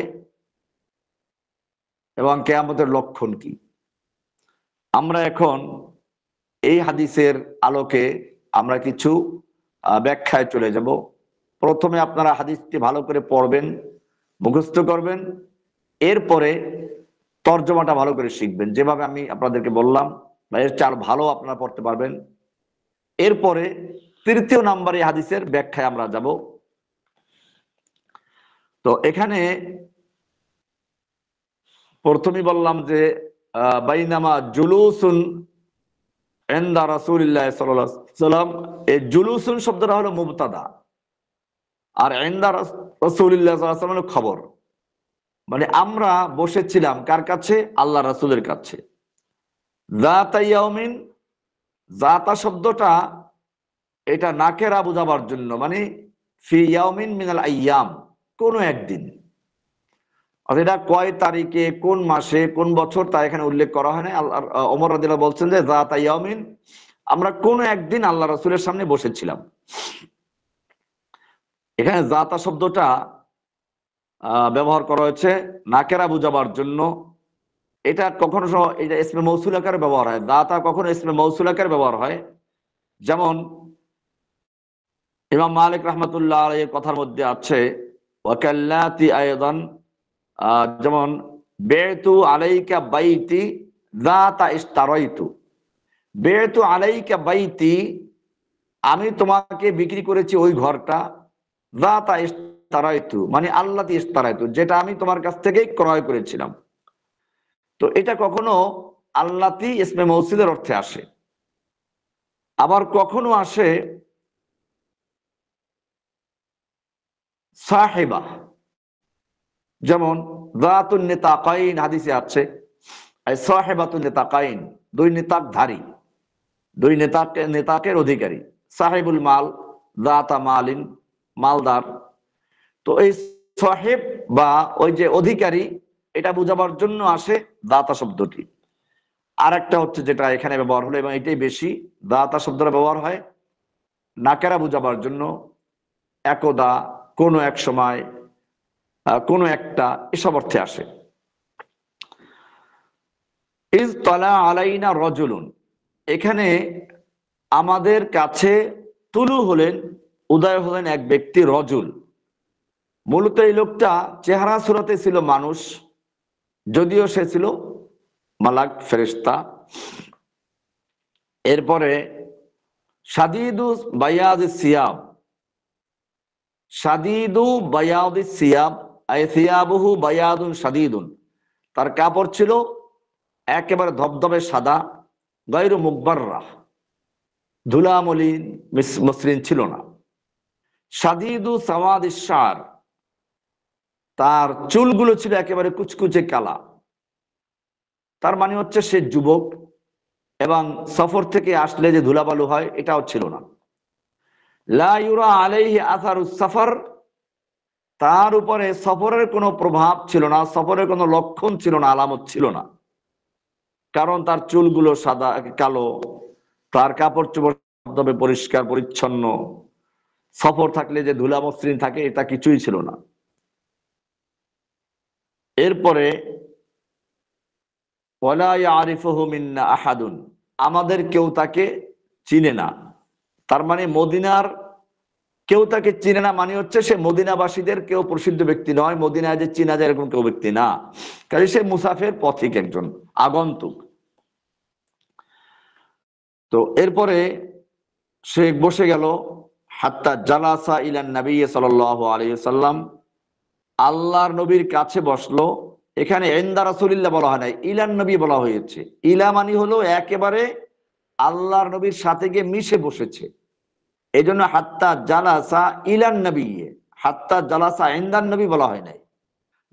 এবং কিয়ামতের লক্ষণ কি। আমরা এখন এই হাদিসের আলোকে আমরা কিছু ব্যাখ্যায় চলে যাব। প্রথমে আপনারা হাদিসটি ভালো করে পড়বেন, মুখস্থ করবেন, এরপরে তর্জমাটা ভালো করে শিখবেন, যেভাবে আমি আপনাদেরকে বললাম বা এর চেয়ে আরো ভালো আপনারা পড়তে পারবেন। এরপরে তৃতীয় নাম্বারে হাদিসের ব্যাখ্যায় আমরা যাব। তো এখানে প্রথমেই বললাম যে বাইনামা জুলুসুন ইনদা রাসূলিল্লাহ সাল্লাল্লাহু আলাইহি ওয়াসাল্লাম, এই জুলুসুন শব্দটা হলো মুবতাদা, আর ইনদা রাসূলিল্লাহ সাল্লাল্লাহু আলাইহি ওয়াসাল্লাম খবর। মানে আমরা বসেছিলাম কার কাছে? আল্লাহ রাসূলের কাছে। যাতা ইয়াউমিন, যাতা শব্দটা এটা নাকেরা বোঝাবার জন্য, মানে ফি ইয়াউমিন মিনাল আইয়াম, কোন একদিন। এটা কয় তারিখে, কোন মাসে, কোন বছর তা এখানে উল্লেখ করা হয় না। আল্লাহ ওমর রাদিয়াল্লাহু বলছেন যে যাতা ইয়াউমিন, আমরা কোনো একদিন আল্লাহ রাসূলের সামনে বসেছিলাম। এখানে যাতা শব্দটা ব্যবহার করা হয়েছে নাকেরা বুঝাবার জন্য। এটা কখনো এটা ইসমে মৌসুল আকারে ব্যবহার হয়, যাতা কখনো ইসমে মৌসুল আকারে ব্যবহার হয়। যেমন ইমাম মালিক রাহমাতুল্লাহ আলাইহির কথার মধ্যে আছে ওয়াকাল্লাতি আয়দান, যেমন বেতু আলাইকা বাইতি যাতা ইশতারাইতু। বেতু আলাইকা বাইতি, আমি তোমাকে বিক্রি করেছি ওই ঘরটা, যাতা ইশতারাইতু মানে আল্লাতি ইশতারাইতু, যেটা আমি তোমার কাছ থেকেই ক্রয় করেছিলাম। তো এটা কখনো আল্লাতি ইসমে মৌসুলের অর্থে আসে, আবার কখনো আসে সাহেবা। যেমন যাতুন নিতাকাইন হাদিসে আছে, আই সাহেবাতুন নিতাকাইন, দুই নিতাকধারী, দুই নেতাকের অধিকারী। সাহেবুল মাল, যাতা মালিন, মালদার। তো এই সাহেব বা ওই যে অধিকারী, এটা বোঝাবার জন্য আসে দাতা শব্দটি। আর একটা হচ্ছে যেটা এখানে ব্যবহার হলো এবং এটাই বেশি, দাতা শব্দটা ব্যবহার হয় নাকেরা বোঝাবার জন্য, একদা, কোনো এক সময়, কোনো একটা, এসব অর্থে আসে। ইজ তালা আলাইনা রজুলুন, এখানে আমাদের কাছে তুলু হলেন, উদয় হলেন এক ব্যক্তি, রজুল। মূলত এই লোকটা চেহারা সুরতে ছিল মানুষ, যদিও সে ছিল মালাক, ফেরেশতা। এরপরে শাদীদু বায়াদিস সিয়াব, শাদীদু বায়াদিস সিয়াব আই সিয়াবুহু বায়াদুন শাদীদুন, তার কাপড় ছিল একেবারে ধবধবে সাদা, গায়রু মুগবাররাহ, ধুলামলিন মসৃণ ছিল না। শাদীদু সাওয়াদিস শার, তার চুলগুলো ছিল একেবারে কুচকুচে কালা। তার মানে হচ্ছে সে যুবক, এবং সফর থেকে আসলে যে ধুলাবালু হয় এটাও ছিল না। লা ইউরা আলাইহি আসারুস সফর, তার উপরে সফরের কোনো প্রভাব ছিল না, সফরের কোনো লক্ষণ ছিল না, আলামত ছিল না, কারণ তার চুলগুলো সাদা কালো, তার কাপড় চোপড় তবে পরিষ্কার পরিচ্ছন্ন। সফর থাকলে যে ধুলা মসৃণ থাকে এটা কিছুই ছিল না। এরপরে ওয়ালা ইয়ারিফুহু মিন্না আহাদুন, আমাদের কেউ তাকে চিনে না। তার মানে মদিনার কেউ তাকে চিনে না, মানে হচ্ছে সে মদিনাবাসীদের কেউ প্রসিদ্ধ ব্যক্তি নয়, মদিনায় যে চিনা যায় এরকম কেউ ব্যক্তি না, কাজে সে মুসাফির, পথিক, একজন আগন্তুক। তো এরপরে সে বসে গেল, হাত্তা জালাসা ইলান নবী সাল্লাল্লাহু আলাইহি ওয়াসাল্লাম, আল্লাহর নবীর কাছে বসলো। এখানে ইনদা রাসূলিল্লাহ বলা হয় না, ইলান নবী বলা হয়েছে। ইলা মানে হলো একেবারে আল্লাহর নবীর সাথে গিয়ে মিশে বসেছে, এই জন্য হাত্তা জালাসা ইলান নবী, হাত্তা জালাসা ইনদান নবী বলা হয় নাই।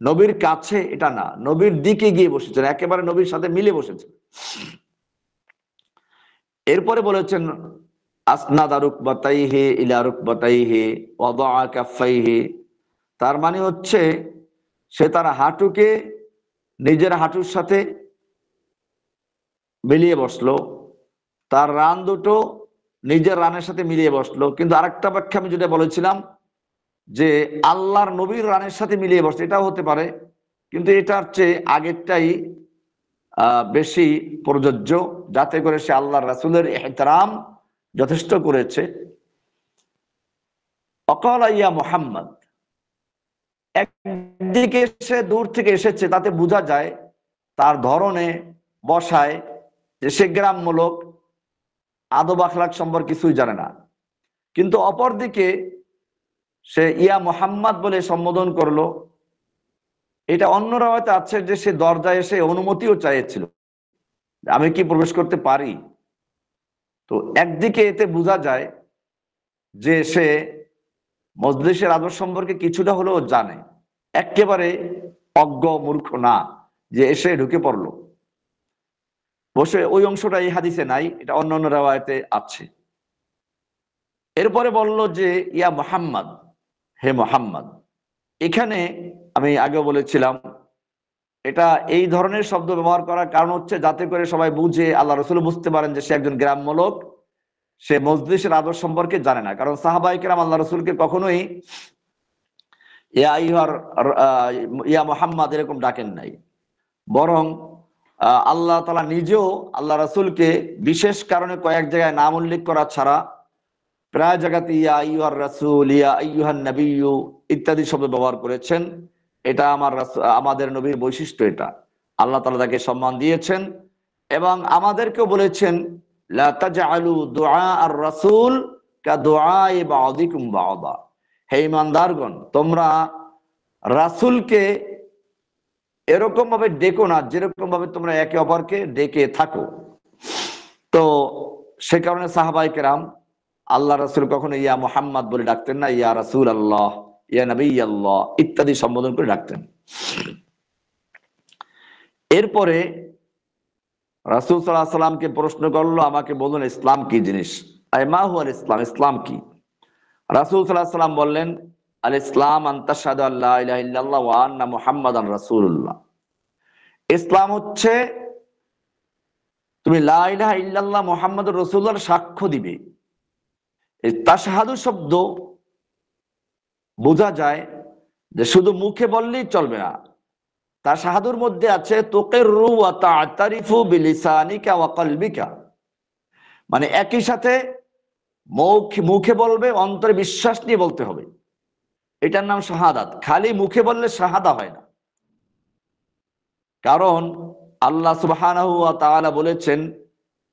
নবীর কাছে এটা না, নবীর দিকে গিয়ে বসেছেন, একেবারে নবীর সাথে মিলে বসেছেন। এরপরে বলেছেন আসনাদা রুকবাতাইহি ইলা রুকবাতাইহি ওয়াদাআ কাফাইহি, তার মানে হচ্ছে সে তার হাঁটুকে নিজের হাঁটুর সাথে মিলিয়ে বসলো, তার রান দুটো নিজের রানের সাথে মিলিয়ে বসলো। কিন্তু আরেকটা ব্যাখ্যা আমি যেটা বলেছিলাম যে আল্লাহর নবীর রানের সাথে মিলিয়ে বসছে, এটাও হতে পারে, কিন্তু এটার চেয়ে আগেরটাই বেশি প্রযোজ্য, যাতে করে সে আল্লাহর রাসূলের ইহতিরাম যথেষ্ট করেছে। অকালা ইয়া মুহাম্মদ, একদিকে সে দূর থেকে এসেছে, তাতে বোঝা যায় তার ধরনে, বসায়, যে সে গ্রাম্য লোক, আদব আখলাক সম্পর্কে কিছুই জানে না। কিন্তু অপরদিকে সে ইয়া মুহাম্মদ বলে সম্বোধন করলো। এটা অন্য রাওয়াতে আছে যে সে দরজায় এসে অনুমতিও চাইছিল, আমি কি প্রবেশ করতে পারি। তো একদিকে এতে বোঝা যায় যে সে মজলিসের আদব সম্পর্কে কিছুটা হলেও জানে, একেবারে অজ্ঞ মূর্খ না যে এসে ঢুকে পড়লো। বসে ওই অংশটা এই হাদিসে নাই, এটা অন্যান্য রাওয়ায়াতে আছে। এরপরে বলল যে ইয়া মুহাম্মদ, হে মুহাম্মদ। এখানে আমি আগেও বলেছিলাম এটা এই ধরনের শব্দ ব্যবহার করার কারণ হচ্ছে যাতে করে সবাই বুঝে, আল্লাহ রাসূল বুঝতে পারেন যে সে একজন গ্রাম্য লোক সে মজলিসের আদর সম্পর্কে জানে না। কারণ সাহাবায়ে কেরাম আল্লাহ রাসূলকে কখনোই ইয়া মুহাম্মদ এরকম ডাকেন নাই, বরং আল্লাহ তাআলা নিজেও আল্লাহ রাসূলকে বিশেষ কারণে কয়েক জায়গায় নাম উল্লেখ করা ছাড়া প্রায় জায়গাতে ইয়া আইয়ুহার রাসূল, ইয়া আইয়ুহান নাবিয়্যু ইত্যাদি শব্দ ব্যবহার করেছেন। এটা আমাদের নবীর বৈশিষ্ট্য, এটা আল্লাহ তাআলা তাকে সম্মান দিয়েছেন। এবং আমাদেরকেও বলেছেন লা তাজআলু দুআ আর রাসূল কা দুআই বাযিকুম বাযা, হে ঈমানদারগণ তোমরা রাসূলকে এরকম ভাবে ডেকো না যেরকম ভাবে তোমরা একে অপরকে ডেকে থাকো। তো সে কারণে সাহাবায়ে কেরাম আল্লাহ রাসূল কখনো ইয়া মুহাম্মদ বলে ডাকতেন না, ইয়া রাসূল আল্লাহ, ইয়া নবী আল্লাহ ইত্যাদি সম্বোধন করে ডাকতেন। এরপরে রাসূল সাল্লাল্লাহু আলাইহি সাল্লামকে প্রশ্ন করলো, আমাকে বলুন ইসলাম কি জিনিস, আই মা হুয়াল ইসলাম, ইসলাম কি? রাসূল সাল্লাল্লাহু আলাইহি সাল্লাম বললেন আল ইসলাম আন তাশহাদু আল্লা ইলাহা ইল্লাল্লাহ ওয়া আন্না মুহাম্মাদান রাসূলুল্লাহ। ইসলাম হচ্ছে তুমি লা ইলাহা ইল্লাল্লাহ মুহাম্মাদুর রাসূলুল্লাহর সাক্ষ্য দিবে। এই তাশহাদু শব্দ বোঝা যায় যে শুধু মুখে বললেই চলবে না, তাশহাদুর মধ্যে আছে তুকিরু ওয়া তা'তারিফু বিলিসানিকা ওয়া কলবিকা, মানে একই সাথে মুখে বলবে, অন্তরে বিশ্বাস নিয়ে বলতে হবে, এটার নাম শাহাদাত। খালি মুখে বললে শাহাদা হয় না, কারণ আল্লাহ সুবহানাহু ওয়া তাআলা বলেছেন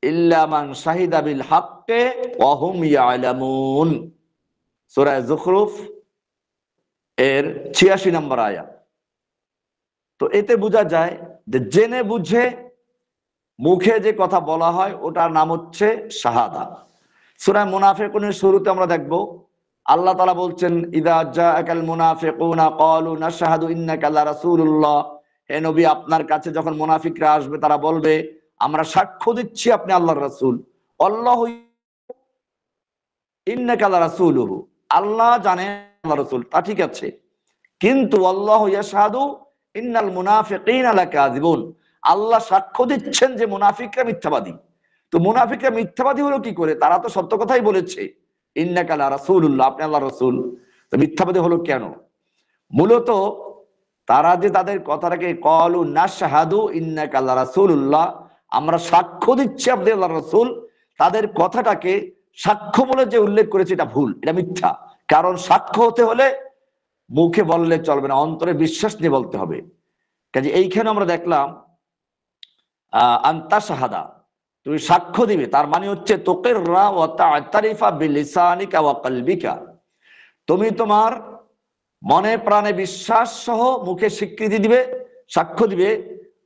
ইল্লা মান শাহিদা বিল হাক্কি ওয়া হুম ইয়ালামুন, সূরা যুখরুফ এর ৮৬ নম্বর আয়াত। তো এতে বোঝা যায় যে জেনে বুঝে মুখে যে কথা বলা হয় ওটার নাম হচ্ছে শাহাদা। সূরা মুনাফিকুনের শুরুতে আমরা দেখব আল্লাহ তাআলা বলছেন ইযা জাআকাল মুনাফিকুনা ক্বালু নাশহাদু ইন্নাকা লা রাসূলুল্লাহ, হে নবী আপনার কাছে যখন মুনাফিকরা আসবে তারা বলবে আমরা সাক্ষ্য দিচ্ছি আপনি আল্লাহর রাসূল, আল্লাহু ইন্নাকা লা রাসূলুহু, আল্লাহ জানেন আল্লাহ রাসূল, তা ঠিক আছে, কিন্তু আল্লাহু ইয়াশহাদু ইন্নাল মুনাফিকিনা লাকাযিবুন, আল্লাহ সাক্ষ্য দিচ্ছেন যে মুনাফিকরা মিথ্যাবাদী। তো মুনাফিকরা মিথ্যাবাদী হলো কি করে? তারা তো সত্য কথাই বলেছে ইন্নাকা লা রাসূলুল্লাহ, আপনি আল্লাহর রাসূল, তো মিথ্যাবাদী হলো কেন? মূলত তারা যে তাদের কথাটাকে ক্বালু নাশহাদু ইন্নাকা লা রাসূলুল্লাহ, আমরা সাক্ষ্য দিচ্ছি আপনি আল্লাহর রাসূল, তাদের কথাটাকে সাক্ষ্য বলে যে উল্লেখ করেছে এটা ভুল, এটা মিথ্যা। কারণ সাক্ষ্য হতে হলে মুখে বললে চলবে না, অন্তরে বিশ্বাস নিয়ে বলতে হবে। কাজে এইখানে আমরা দেখলাম আনতা শাহাদা, তুমি সাক্ষ্য দিবে, তার মানে হচ্ছে তুকিররা ওয়া তা'তারিফা বিলিসানিকা ওয়া কলবিকা, তুমি তোমার মনে প্রাণে বিশ্বাস সহ মুখে স্বীকৃতি দিবে, সাক্ষ্য দিবে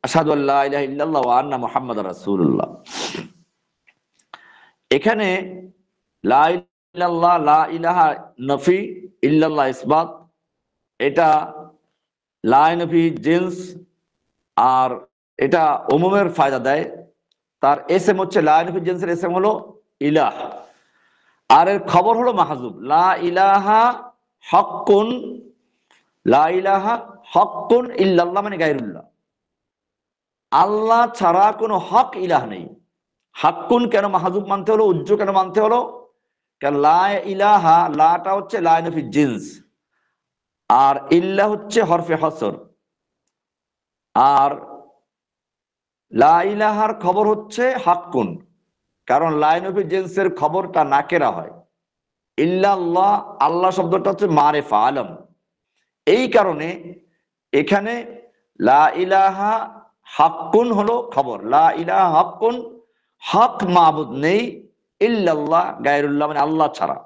আশহাদু আল্লা ইলাহা ইল্লাল্লাহ ওয়া আন্না মুহাম্মাদার রাসূলুল্লাহ। এখানে লা ইলাহা লা ইলাহা নফি, ইল্লাল্লাহ ইসবাত, এটা লা নফি জিন্স, আর এটা উমুমের ফায়দা দেয়। তার এসএম হচ্ছে লা নফি জিন্সের এসএম হলো ইলাহ, আর এর খবর হলো মাহজুব। লা ইলাহা হাক্কুন, লা ইলাহা হাক্কুন ইল্লাল্লাহ মানে গায়রুল্লাহ, আল্লাহ ছাড়া কোনো হক ইলাহ নেই। হাক্কুন কেন মাহজুব মানতে হলো, উজ্জ কেন মানতে হলো? কারণ লা ইলাহা, লাটা হচ্ছে লা নফি জিন্স, আর ইল্লাহ হচ্ছে হরফে হসর, আর লা ইলাহার খবর হচ্ছে হাক্কুন, কারণ লা নফি জিন্সের খবরটা নাকেরা হয়। ইল্লাল্লাহ, আল্লাহ শব্দটা হচ্ছে মারিফা, আলম, এই কারণে এখানে লা ইলাহা হাক্কুন হলো খবর, লা ইলাহা হাক্কুন, হক মাবুদ নেই, ইল্লাল্লাহ গায়রুল্লাহ মানে আল্লাহ ছাড়া।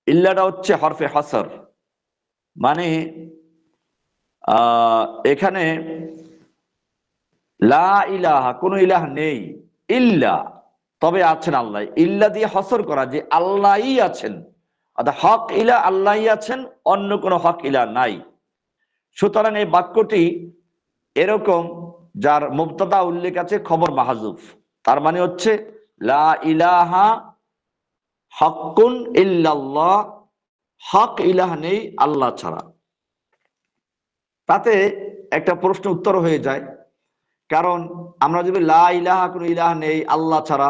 ইল্লাটা হচ্ছে হরফে হসর, মানে এখানে লা ইলাহা, কোনো ইলাহ নেই, ইল্লা তবে আছেন আল্লাহ, ইল্লা দিয়ে হসর করা যে আল্লাহই আছেন, অর্থাৎ হক ইলা আল্লাহই আছেন, অন্য কোনো হক ইলা নাই। সুতরাং এই বাক্যটি এরকম যার মুবতাদা উল্লেখ আছে, খবর মাহজুফ, তার মানে হচ্ছে লা ইলাহা হাক্কুন ইল্লাল্লাহ, হক ইলাহ নেই আল্লাহ ছাড়া। তাতে একটা প্রশ্ন উত্তর হয়ে যায়, কারণ আমরা যদি লা ইলাহা, কোনো ইলাহ নেই আল্লাহ ছাড়া,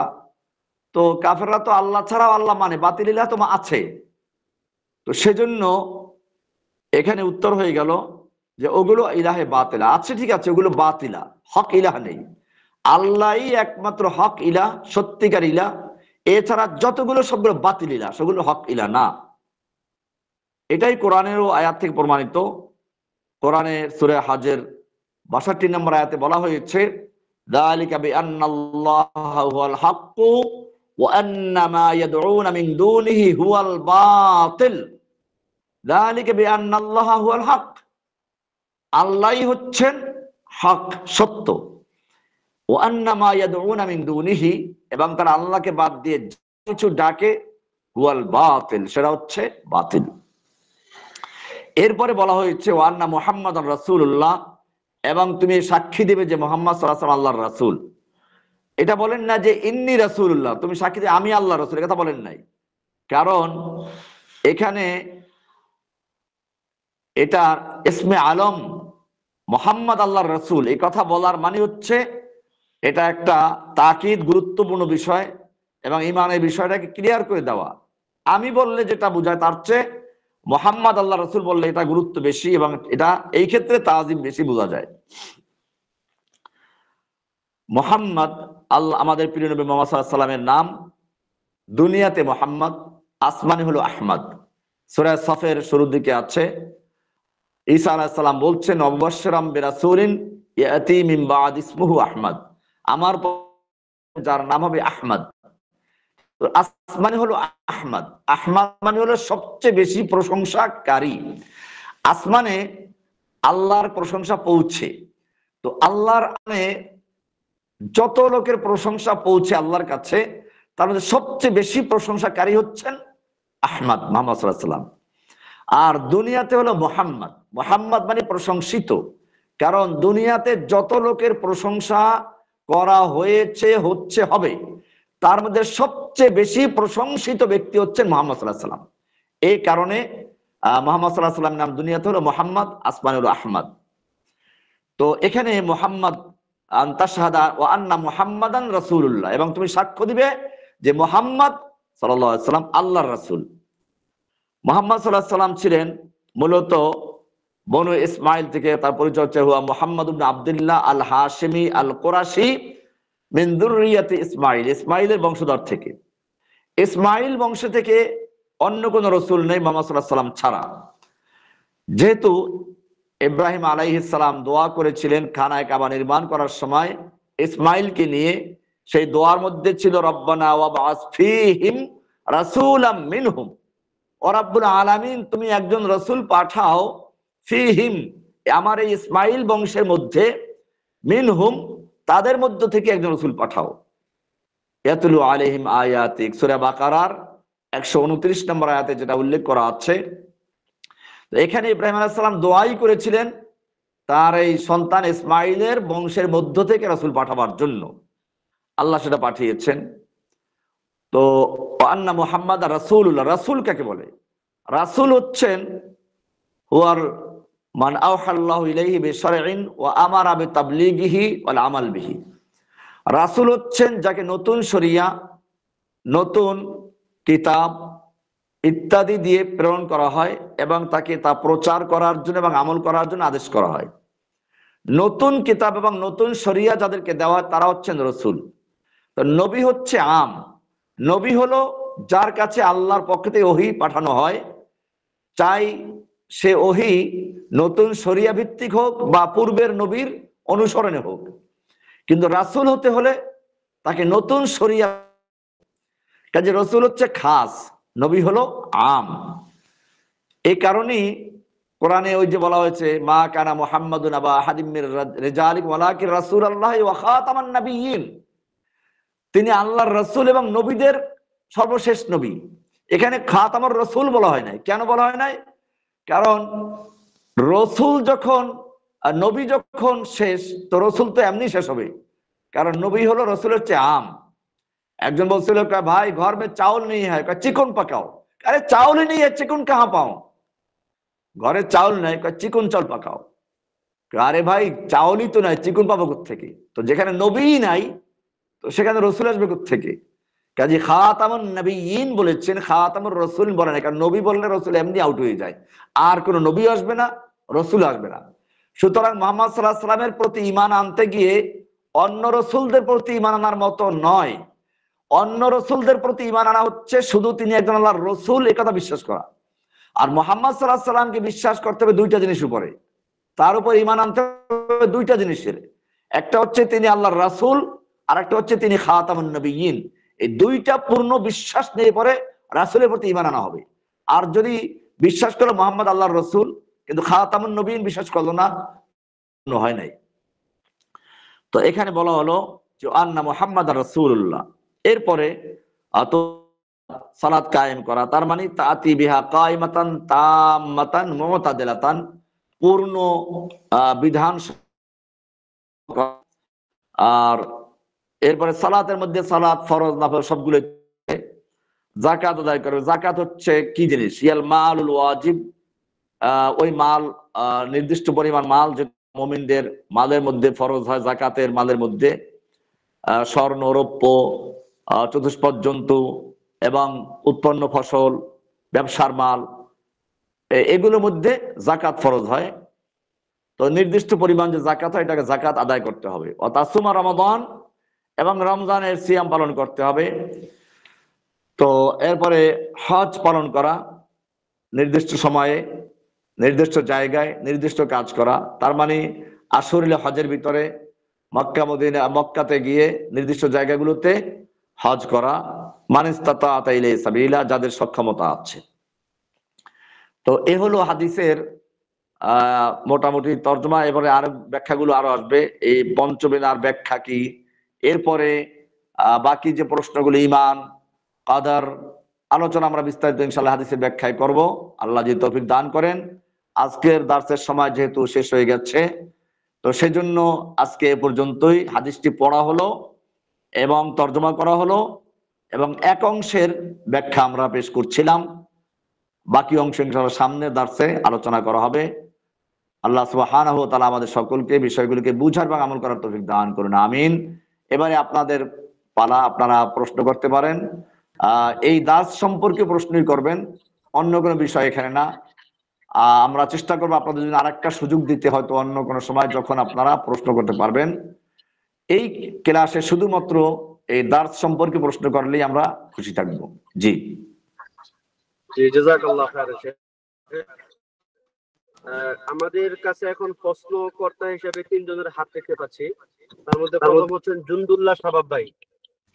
তো কাফেররা তো আল্লাহ ছাড়াও আল্লাহ মানে, বাতিল ইলাহ তো আছে। তো সেজন্য এখানে উত্তর হয়ে গেল যে ওগুলো ইলাহে বাতিলা আছে, ঠিক আছে, ওগুলো বাতিলা, হক ইলাহ নেই। আল্লাহই একমাত্র হক ইলাহ, সত্যিকার ইলাহ। এছাড়া যতগুলো সবগুলো বাতিল ইলাহ, সেগুলো হক ইলাহ না। এটাই কোরআনেরও আয়াত থেকে প্রমাণিত। কোরআনের সূরা হজের ৬২ নম্বর আয়াতে বলা হয়েছে, যালিকা বিআন্নাল্লাহা হুয়াল হাক্কু ওয়া আন্না মা ইয়াদউনা মিন দুনিহি হুয়াল বাতিল। যালিকা বিআন্নাল্লাহা হুয়াল হক, আল্লাহই হচ্ছেন হক, সত্য। ওয়া আন্না মা ইয়াদউনা মিন দুনিহি, এবং তারা আল্লাহকে বাদ দিয়ে কিছু ডাকে, হুয়াল বাতিল, সেটা হচ্ছে বাতিল। এরপরে বলা হয়েছে ওয়া আন্না মুহাম্মাদান রাসূলুল্লাহ, এবং তুমি সাক্ষী দিবে যে মুহাম্মদ সাল্লাল্লাহু আলাইহি ওয়াসাল্লাম আল্লাহর রাসূল। এটা বলেন না যে ইন্নী রাসূলুল্লাহ, তুমি সাক্ষী দিবে আমি আল্লাহর রাসূল, কথা বলেন নাই। কারণ এখানে এটা ইসমে আলম মুহাম্মদ আল্লাহর রাসূল, এই কথা বলার মানে হচ্ছে এটা একটা তাকিদ, গুরুত্বপূর্ণ বিষয়, এবং ঈমানের বিষয়টাকে ক্লিয়ার করে দেওয়া। আমি বললে যেটা বোঝায় তার চেয়ে মুহাম্মদ আল্লাহর রাসূল বললে এটা গুরুত্ব বেশি, এবং এটা এই ক্ষেত্রে তাজিম বেশি বোঝা যায়। মুহাম্মদ আল্লাহ, আমাদের প্রিয় নবী মুহাম্মদ সাল্লাল্লাহু আলাইহি ওয়াসাল্লামের নাম দুনিয়াতে মুহাম্মদ, আসমানে হলো আহমদ। সূরা সফের শুরুর দিকে আছে, ঈসা আলাইহিস সালাম বলছেন মুবাশশিরাম বিরাসূলিন ইয়াতি মিন বাদ ইসমুহু আহমদ, আমার যার নাম হবে আহমদ। তো আসমানে হলো আহমদ, আহমদ মানে হলো সবচেয়ে বেশি প্রশংসাকারী। আসমানে আল্লাহর প্রশংসা পৌঁছে, তো আল্লাহর যত লোকের প্রশংসা পৌঁছে আল্লাহর কাছে, তার মধ্যে সবচেয়ে বেশি প্রশংসাকারী হচ্ছেন আহমদ, মুহাম্মদ সাল্লাল্লাহু আলাইহি ওয়াসাল্লাম। আর দুনিয়াতে হলো মুহাম্মদ, মুহাম্মদ মানে প্রশংসিত। কারণ দুনিয়াতে যত লোকের প্রশংসা করা হয়েছে, হচ্ছে, হবে, তার মধ্যে সবচেয়ে বেশি প্রশংসিত ব্যক্তি হচ্ছেন মুহাম্মদ সাল্লাল্লাহু আলাইহি ওয়াসাল্লাম। এই কারণে মুহাম্মদ সাল্লাল্লাহু আলাইহি ওয়াসাল্লাম নাম দুনিয়াতে হলো মুহাম্মদ, আসমানে হলো আহমদ। তো এখানে মুহাম্মদ আনতাশহাদা ওয়া আন্না মুহাম্মাদান রাসূলুল্লাহ, এবং তুমি সাক্ষ্য দিবে যে মুহাম্মদ সাল্লাল্লাহু আলাইহি ওয়াসাল্লাম আল্লাহর রাসূল। মুহাম্মদ সাল্লাল্লাহু আলাইহি ওয়াসাল্লাম ছিলেন মূলত বনু ইসমাইল থেকে, তার পরিচয় হচ্ছে হুয়া মুহাম্মদ ইবনে আব্দুল্লাহ আল হাশিমি আল কুরাশি মিন যুররিয়াতি ইসমাইল, ইসমাইলের বংশধর থেকে। ইসমাইল বংশ থেকে অন্য কোন রাসূল নেই মুহাম্মদ সাল্লাল্লাহু আলাইহি ওয়াসাল্লাম ছাড়া। যেহেতু ইব্রাহিম আলাইহিস সালাম দোয়া করেছিলেন খানায়ে কাবা নির্মাণ করার সময় ইসমাইলকে নিয়ে, সেই দোয়ার মধ্যে ছিল রব্বানা ওয়াবআস ফীহিম রাসূলাম মিনহুম, ও রাব্বুল আলামিন তুমি একজন রাসূল পাঠাও, ফীহিম আমার এই ইসমাইল বংশের মধ্যে, মিনহুম তাদের মধ্য থেকে একজন রাসূল পাঠাও, ইয়াতলু আলাইহিম আয়াতিক, সূরা বাকারার 129 নম্বর আয়াতে যেটা উল্লেখ করা আছে। তো এখানে ইব্রাহিম আলাইহিস সালাম দোয়াই করেছিলেন তার এই সন্তান ইসমাইলের বংশের মধ্য থেকে রাসূল পাঠাবার জন্য, আল্লাহ সেটা পাঠিয়েছেন। তো আন্না মুহাম্মাদ রাসূলুল্লাহ, রাসূল কাকে বলে? রাসূল হচ্ছেন হুয়ার মান আওহাল্লাহু ইলাইহি বিশরঈন ওয়া আমারা বিতাবলীগিহি ওয়াল আমাল বিহি। রাসূল হচ্ছেন যাকে নতুন শরিয়া, নতুন কিতাব ইত্যাদি দিয়ে প্রেরণ করা হয়, এবং তাকে তা প্রচার করার জন্য এবং আমল করার জন্য আদেশ করা হয়। নতুন কিতাব এবং নতুন শরিয়া যাদেরকে দেওয়া হয় তারা হচ্ছেন রাসূল। তো নবী হচ্ছে আম, নবী হলো যার কাছে আল্লাহর পক্ষ থেকে ওহী পাঠানো হয়, চাই সে ওহী নতুন শরিয়া ভিত্তিক হোক বা পূর্বের নবীর অনুসরণে হোক। কিন্তু রাসূল হতে হলে তাকে নতুন শরিয়া, কাজে রাসূল হচ্ছে খাস, নবী হলো আম। এই কারণেই কোরআনে ওই যে বলা হয়েছে মা কানা মুহাম্মাদুন আবা আহাদিম মির রিজালিকুম ওয়ালাকিন রাসূলুল্লাহি ওয়া খাতামান নাবিয়্যিন, তিনি আল্লাহর রাসূল এবং নবীদের সর্বশেষ নবী। এখানে খাতামুর রাসূল বলা হয় নাই। কেন বলা হয় নাই? কারণ রাসূল যখন, নবী যখন শেষ, তো রাসূল তো এমনি শেষ হবে, কারণ নবী হলো রাসূলের চেয়ে আম। একজন বলছিল ভাই ঘর মে চাউল নেই হ্যায়, চিকন পাকাও। আরে চাউল ही नहीं है, চিকন कहां पाऊं? ঘরে চাউল নাই, চিকন চাউল পাকাও। আরে ভাই চাউলই তো নাই, চিকন পাবো কোত্থেকে? তো যেখানে নবী নাই, তো সেখানে রাসূল আসবে কোত্থেকে? কাজী খাতামুন নবিয়্যিন বলেছেন, খাতামুর রাসূল বলেন না, কারণ নবী বললে রাসূল এমনি আউট হয়ে যায়, আর কোনো নবী আসবে না, রাসূল আসবে না। সুতরাং মুহাম্মদ সাল্লাল্লাহু আলাইহি ওয়াসাল্লামের প্রতি ঈমান আনতে গিয়ে অন্য রাসূলদের প্রতি ঈমান আনার মতো নয়। অন্য রাসূলদের প্রতি ঈমান আনা হচ্ছে শুধু তিনি একজন আল্লাহর রাসূল এই কথা বিশ্বাস করা। আর মুহাম্মদ সাল্লাল্লাহু আলাইহি ওয়াসাল্লামকে বিশ্বাস করতে হবে দুইটা জিনিস উপরে, তার উপর ঈমান আনতে হবে দুইটা জিনিসের। একটা হচ্ছে তিনি আল্লাহর রাসূল, আর একটা হচ্ছে তিনি খাতামুন নবিয়্যিন। এই দুইটা পূর্ণ বিশ্বাস নিয়ে পরে রাসূলের প্রতি ঈমান আনা হবে। আর যদি বিশ্বাস করলো মুহাম্মদ আল্লাহর রাসূল কিন্তু খাতামুন নবিয়্যিন বিশ্বাস করলো না, হয় নাই। তো এখানে বলা হলো যে আন্না মুহাম্মাদার রাসূলুল্লাহ, এরপরে সালাত কায়েম করা, তার মানে তাতি বিহা কাইমাতান তাম্মাতান মুতাদিলাতান, পূর্ণ বিধান। আর এরপরে সালাতের মধ্যে সালাত ফরজ নফল সবগুলো। যাকাত আদায় করবে। যাকাত হচ্ছে কি জিনিস? ইয়াল মালুল ওয়াজিব, ওই মাল, নির্দিষ্ট পরিমাণ মাল যে মুমিনদের মালের মধ্যে ফরজ হয় যাকাতের মালের মধ্যে, স্বর্ণ, রৌপ্য, চতুষ্পদ জন্তু এবং উৎপন্ন ফসল, ব্যবসার মাল, এগুলোর মধ্যে যাকাত ফরজ হয়। তো নির্দিষ্ট পরিমাণ যে যাকাত হয় এটাকে যাকাত আদায় করতে হবে। অতাসুমা রমাদান, এবং রমজানের সিয়াম পালন করতে হবে। তো এরপরে হজ পালন করা, নির্দিষ্ট সময়ে নির্দিষ্ট জায়গায় নির্দিষ্ট কাজ করা। তার মানে আশুরিল হজের ভিতরে মক্কা মদিনা, মক্কাতে গিয়ে নির্দিষ্ট জায়গাগুলোতে হজ করা, মানিস্তাতা ইলাইহি সাবিলা, যাদের সক্ষমতা আছে। তো এ হলো হাদিসের মোটামুটি তর্জমা। এবারে আরো ব্যাখ্যাগুলো আরো আসবে, এই পঞ্চবিনার ব্যাখ্যা কি, এরপরে বাকি যে প্রশ্নগুলো ঈমান, কাদার আলোচনা আমরা বিস্তারিত ইনশাআল্লাহ হাদিসের ব্যাখ্যায় করব, আল্লাহ যদি তৌফিক দান করেন। আজকের দার্সের সময় যেহেতু শেষ হয়ে গেছে, তো সেজন্য আজকে এ পর্যন্তই। হাদিসটি পড়া হলো এবং তর্জমা করা হলো এবং এক অংশের ব্যাখ্যা আমরা পেশ করছিলাম। বাকি অংশ ইনশাআল্লাহ সামনে দার্সে আলোচনা করা হবে। আল্লাহ সুবহানাহু ওয়া তাআলা আমাদের সকলকে বিষয়গুলোকে বুঝার এবং আমল করার তৌফিক দান করুন, আমিন। এবারে আপনাদের পালা, আপনারা প্রশ্ন করতে পারেন। এই দাস সম্পর্কে প্রশ্নই করবেন, অন্য কোনো বিষয় এখানে না। আমরা চেষ্টা করবো আপনাদের জন্য আরেকটা সুযোগ দিতে, হয়তো অন্য কোনো সময় যখন আপনারা প্রশ্ন করতে পারবেন। এই ক্লাসে শুধুমাত্র এই দাস সম্পর্কে প্রশ্ন করলেই আমরা খুশি থাকবো। জি জি, জাযাকাল্লাহ খাইর। আমাদের কাছে এখন প্রশ্নকর্তা হিসেবে তিনজনের হাত দেখতে পাচ্ছি। তার মধ্যে প্রথম হচ্ছেন জুনদুল্লাহ শাবাব ভাই।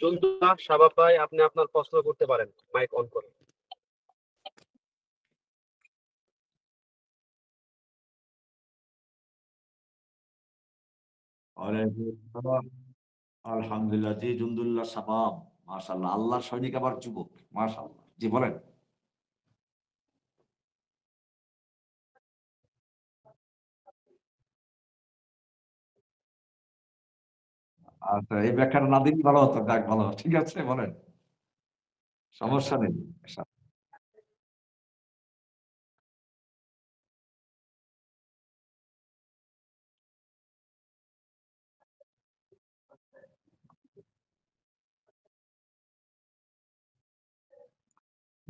জুনদুল্লাহ শাবাব ভাই, আপনি আপনার প্রশ্ন করতে পারেন, মাইক অন করুন। আলহামদুলিল্লাহ। জি জুনদুল্লাহ শাবাব, মাশাআল্লাহ, আল্লাহর সৈনিক আবার যুবক, মাশাআল্লাহ। জি বলেন। আচ্ছা, এই ব্যাখ্যাটা না দিন ভালো হতো। যাক, ভালো, ঠিক আছে, বলেন, সমস্যা নেই।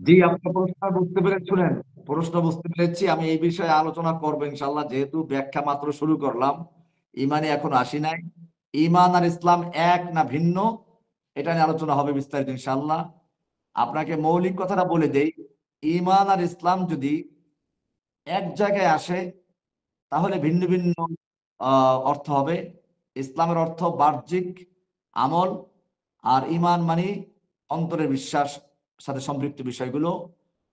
জি, আপনার প্রশ্ন বুঝতে পেরেছিলেন, প্রশ্ন বুঝতে পেরেছি। আমি এই বিষয়ে আলোচনা করবো ইনশাল্লাহ, যেহেতু ব্যাখ্যা মাত্র শুরু করলাম, ইমানে এখন আসি নাই। ইমান আর ইসলাম এক না ভিন্ন, এটা নিয়ে আলোচনা হবে বিস্তারিত ইনশাল্লাহ। আপনাকে মৌলিক কথাটা বলে দেই, ইমান আর ইসলাম যদি এক জায়গায় আসে তাহলে ভিন্ন ভিন্ন অর্থ হবে। ইসলামের অর্থ বাহ্যিক আমল, আর ইমান মানে অন্তরের বিশ্বাস সাথে সম্পৃক্ত বিষয়গুলো।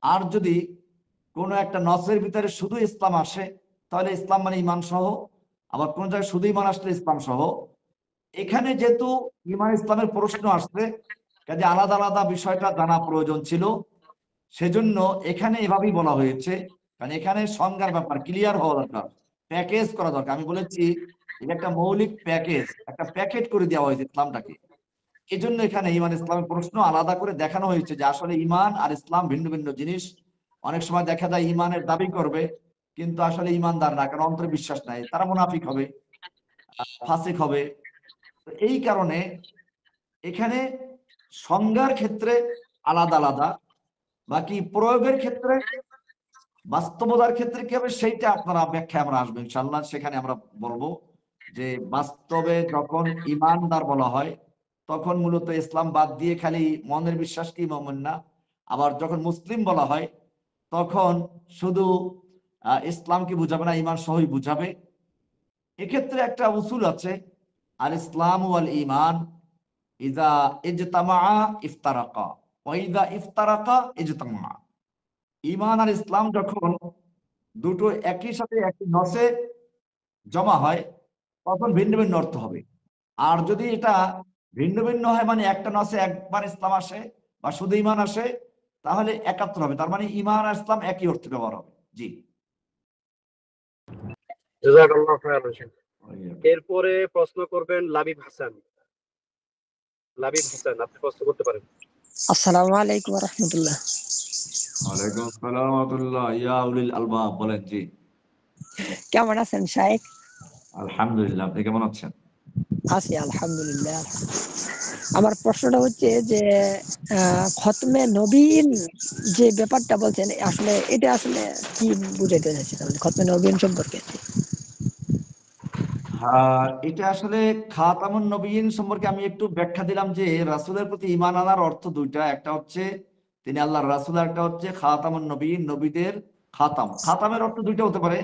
আর যদি কোনো একটা নসের ভিতরে শুধু ইসলাম আসে তাহলে ইসলাম মানে ইমান সহ, আবার কোন জায়গায় শুধু ইমান আসলে ইসলাম সহ। এখানে যেহেতু ইমান ইসলামের প্রশ্ন আসছে, কাজে আলাদা আলাদা বিষয়টা জানা প্রয়োজন ছিল, সেজন্য এখানে এভাবেই বলা হয়েছে। কারণ এখানে সংজ্ঞার ব্যাপার ক্লিয়ার হওয়া দরকার, প্যাকেজ করা দরকার। আমি বলেছি এটা একটা মৌলিক প্যাকেজ, একটা প্যাকেট করে দেওয়া হয়েছে ইসলামটাকে। এই জন্য এখানে ইমান ইসলামের প্রশ্ন আলাদা করে দেখানো হয়েছে যে আসলে ইমান আর ইসলাম ভিন্ন ভিন্ন জিনিস। অনেক সময় দেখা যায় ইমানের দাবি করবে কিন্তু আসলে ইমানদার না, কারণ অন্তরে বিশ্বাস নাই, তারা মুনাফিক হবে, ফাসিক হবে। এই কারণে এখানে সংজ্ঞার ক্ষেত্রে আলাদা আলাদা, বাকি প্রয়োগের ক্ষেত্রে, বাস্তবতার ক্ষেত্রে কি হবে সেইটা আপনারা ব্যাখ্যা আমরা আসবো ইনশাল্লাহ। সেখানে আমরা বলবো যে বাস্তবে যখন ইমানদার বলা হয় তখন মূলত ইসলাম বাদ দিয়ে খালি মনের বিশ্বাস কি মুমিন না। আবার যখন মুসলিম বলা হয় তখন শুধু ইসলামকে বুঝাবে না, ইমান সহই বুঝাবে। এক্ষেত্রে একটা উসুল আছে, আল ইসলাম ওয়াল ইমান ইযা ইজতামা ইফতারাকা ওয়া ইযা ইফতারাকা ইজতামা। ইমান আর ইসলাম যখন দুটো একই সাথে একই নসে জমা হয় তখন ভিন্ন ভিন্ন অর্থ হবে। আর যদি এটা ভিন্ন ভিন্ন হয়, মানে একটা নসে একবার ইসলাম আসে বা শুধু ইমান আসে, তাহলে একাত্তর হবে। তার মানে ইমান আর ইসলাম একই অর্থে ব্যবহার হবে। জি, জাযাকাল্লাহু খাইরান শেখ। এরপরে প্রশ্ন করবেন লাবিব হাসান। লাবিব হাসান, আপনি প্রশ্ন করতে পারেন। আসসালামু আলাইকুম ওয়া রাহমাতুল্লাহ। ওয়ালাইকুম আসসালাম ওয়া রাহমাতুল্লাহ। ইয়া উলিল আলবাব, বলেন। জি, কেমন আছেন শাইখ? আলহামদুলিল্লাহ, আপনি কেমন আছেন? আছি আলহামদুলিল্লাহ। আমার প্রশ্নটা হচ্ছে যে খতমে নবীন যে ব্যাপারটা বলছেন, আসলে এটা আসলে কি বুঝাইতে চাচ্ছেন আপনি খতমে নবীন সম্পর্কে? এটা আসলে খাতামুন নবীন সম্পর্কে আমি একটু ব্যাখ্যা দিলাম যে রাসূলের প্রতি ঈমান আনার অর্থ দুইটা, একটা হচ্ছে তিনি আল্লাহর রাসূল, একটা হচ্ছে খাতামুন নবীন, নবীদের খাতাম। খাতামের অর্থ দুইটা হতে পারে।